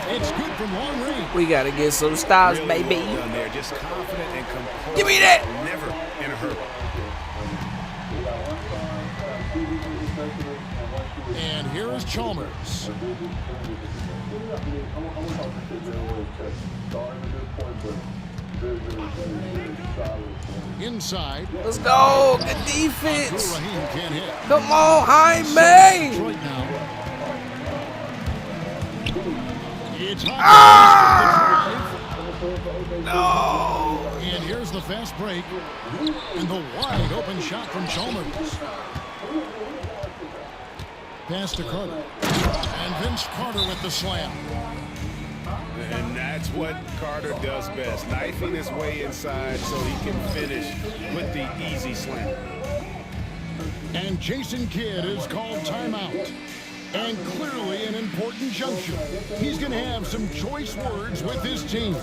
It's good from long range. We got to get some stops, Really baby. well done there. Just confident and composed. Give me that. Never in a hurry. And here is Chalmers. Inside. Let's go. Good defense. Abdul-Rahim can't hit. Come on, Jaime. Detroit now. It's hot. No. And here's the fast break. And the wide open shot from Chalmers. Pass to Carter. And Vince Carter with the slam. And that's what Carter does best. Knifing his way inside so he can finish with the easy slam. And Jason Kidd is called timeout. And clearly an important juncture. He's going to have some choice words with his team.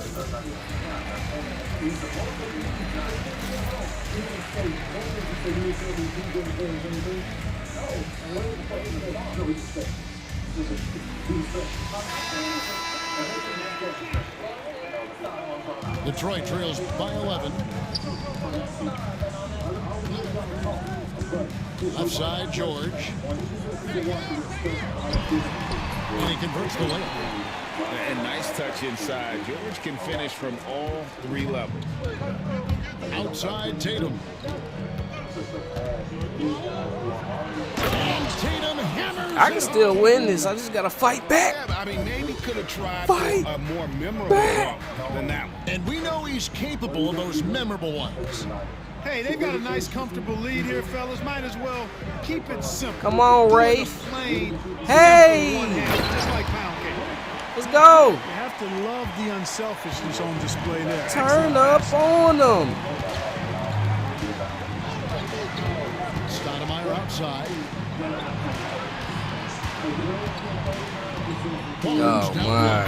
Detroit trails by 11. Left side, George. And he converts the layup. And nice touch inside. George can finish from all 3 levels. Outside, Tatum. And Tatum hammers. I can still win this. I just got to fight back. Yeah, I mean, maybe could have tried Fight a more memorable dunk than that one. And we know he's capable of those memorable ones. Hey, they've got a nice, comfortable lead here, fellas. Might as well keep it simple. Come on, Do it Rafe. plain, Hey. one hand, just like pound cake. Let's go. You have to love the unselfishness on display there. Turn up on them. Stoudemire outside. Oh my.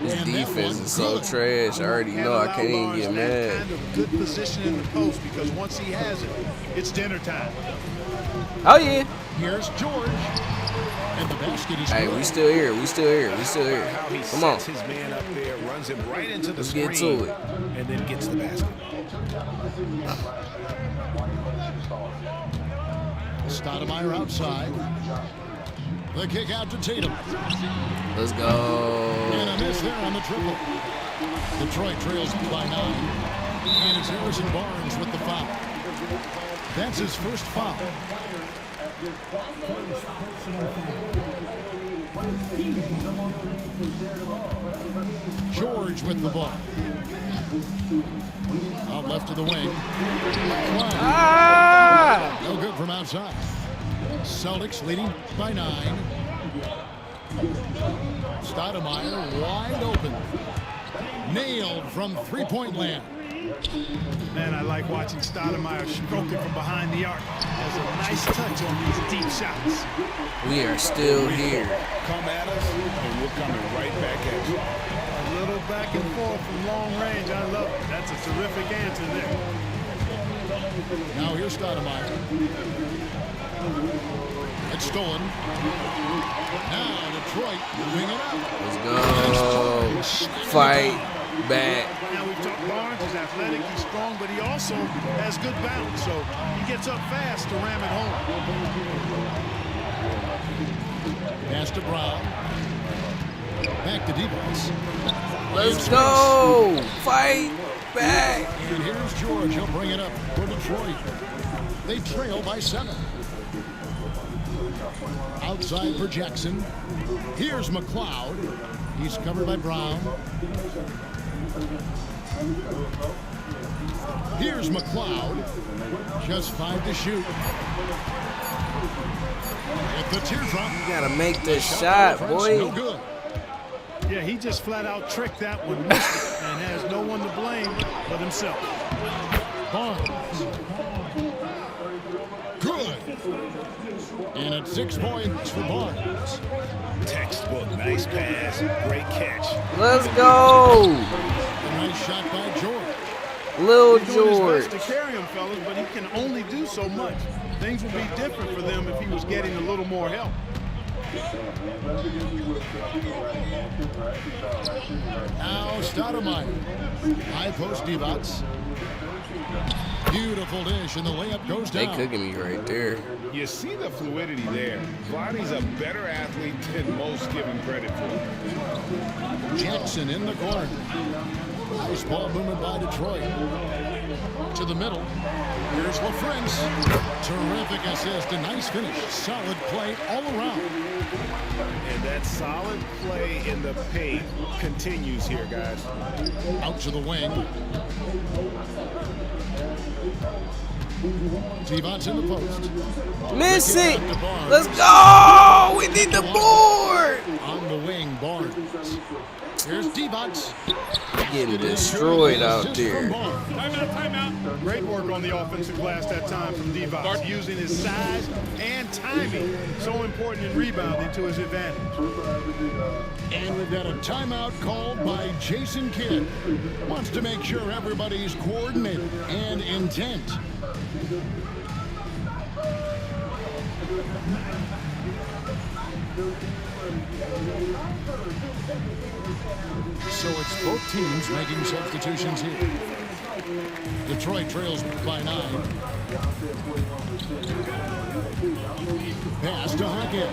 This defense is so trash. I already know. I can't even get mad. Kind of good position in the post because once he has it, it's dinner time. Oh yeah. Here's George. And the basket is Hey, good. we still here. We still here. We still here. How he Come on. sets his man up there, runs him right into the Let's screen, get to it. and then gets the basket. Stoudemire outside. The kick out to Tatum. Let's go. And a miss there on the triple. Detroit trails by 9. And it's Harrison Barnes with the foul. That's his first foul. George with the ball. Out left to the wing. Ah! No good from outside. Celtics leading by 9. Stoudemire wide open. Nailed from three-point land. Man, I like watching Stoudemire stroke it from behind the arc. Has a nice touch on these deep shots. We are still here. Come at us, and we're coming right back at you. A little back and forth from long range. I love it. That's a terrific answer there. Now here's Stoudemire. It's stolen. Now Detroit moving it up. Let's go. Fight back. Now we've talked Barnes is athletic, he's strong, but he also has good bounce, so he gets up fast to ram it home. Pass to Brown. Back to Divac. Let's go. Fight. back. And here's George. He'll bring it up for Detroit. They trail by 7. Outside for Jackson. Here's McLeod. He's covered by Brown. Here's McLeod. Just 5 to shoot. At the teardrop. You gotta make this shot, boy. No good. Yeah, he just flat out tricked that one, missed it, and has no one to blame but himself. Barnes. Good. And it's 6 points for Barnes. Textbook, nice pass, great catch. Let's go. A nice shot by George. Lil He's doing George. his best to carry him, fellas, but he can only do so much. Things would be different for them if he was getting a little more help. Now Stoudemire. High post Divac. Beautiful dish, and the layup goes They down. cooking me right there. You see the fluidity there. Vlade's a better athlete than most give him credit for. Jackson in the corner. Nice ball movement by Detroit. To the middle. Here's LaFrance. Terrific assist. A nice finish. Solid play all around. And that solid play in the paint continues here, guys. Out to the wing. Divac in the post. Miss it. Let's go. We need the board. On the wing, Barnes. Here's Divac. Getting destroyed out there. Timeout. Great work on the offensive glass that time from Divac, using his size and timing, so important in rebounding, to his advantage. And we've got a timeout called by Jason Kidd. Wants to make sure everybody's coordinated and intent. So it's both teams making substitutions here. Detroit trails by 9. Pass to Hackett.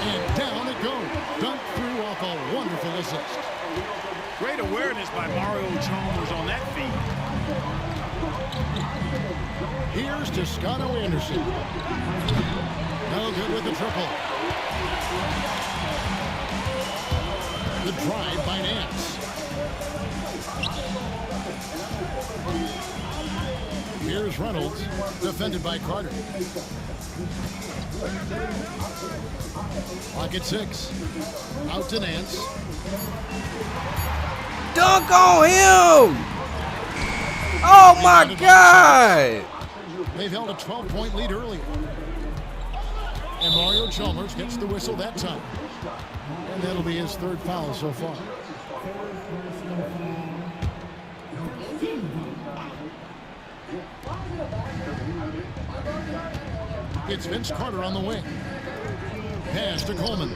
And down it goes. Dunked through off a wonderful assist. Great awareness by Mario Chalmers on that feed. Here's Toscano Anderson. No good with the triple. The drive by Nance. Here's Reynolds, defended by Carter. Clock at 6. Out to Nance. Dunk on him. Oh my God. They've held a 12-point lead earlier. And Mario Chalmers gets the whistle that time. And that'll be his 3rd foul so far. It's Vince Carter on the wing. Pass to Coleman.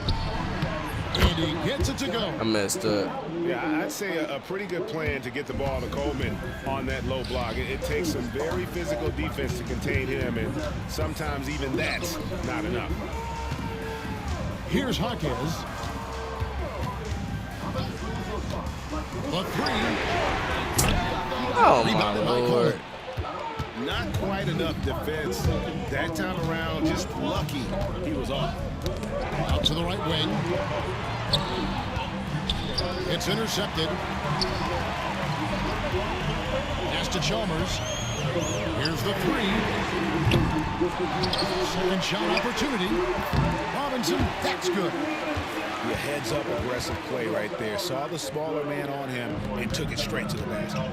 And he gets it to go. I messed up. Yeah, I'd say a pretty good plan to get the ball to Coleman on that low block. It takes some very physical defense to contain him, and sometimes even that's not enough. Here's Jaquez. The 3. Oh Rebounded my by Lord. Coleman. Not quite enough defense. That time around, just lucky he was off. Out to the right wing. It's intercepted. Pass to Chalmers. Here's the 3. Second shot opportunity. Robinson, that's good. The heads-up aggressive play right there. Saw the smaller man on him and took it straight to the basket.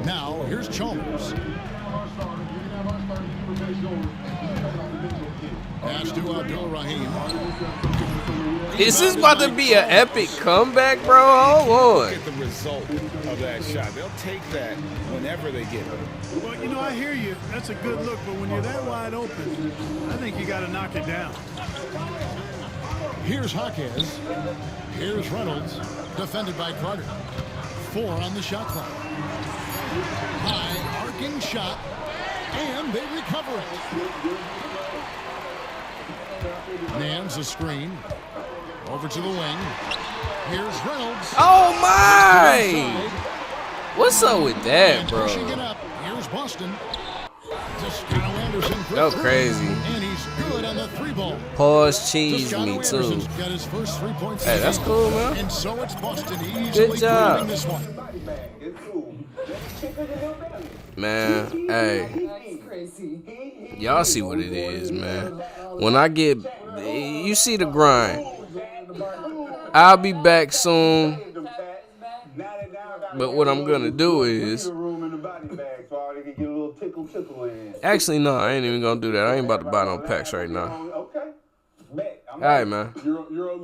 Now, here's Chalmers. Pass to Abdul-Rahim. Is this about to be an epic comeback, bro? Hold Look on. at the result of that shot. They'll take that whenever they get it. Well, you know, I hear you. That's a good look, but when you're that wide open, I think you got to knock it down. Here's Jaquez. Here's Reynolds, defended by Carter. 4 on the shot clock. High arcing shot, and they recover it. Nance a screen. Over to the wing. Here's Reynolds. Oh my! What's up with that, bro? Pushing it up. Here's Boston. Toscano Anderson for Go three. crazy. And he's good on the 3-ball. Pause cheese Toscano me too. Anderson's got his first 3 points. Hey, that's cool, man. And so it's Boston easily Good job. grabbing this one. Man, hey. That's crazy. Y'all see what it is, man. When I get, you see the grind. I'll be back soon. But what I'm gonna do is, actually no, I ain't even gonna do that. I ain't about to buy no packs right now. All right, man.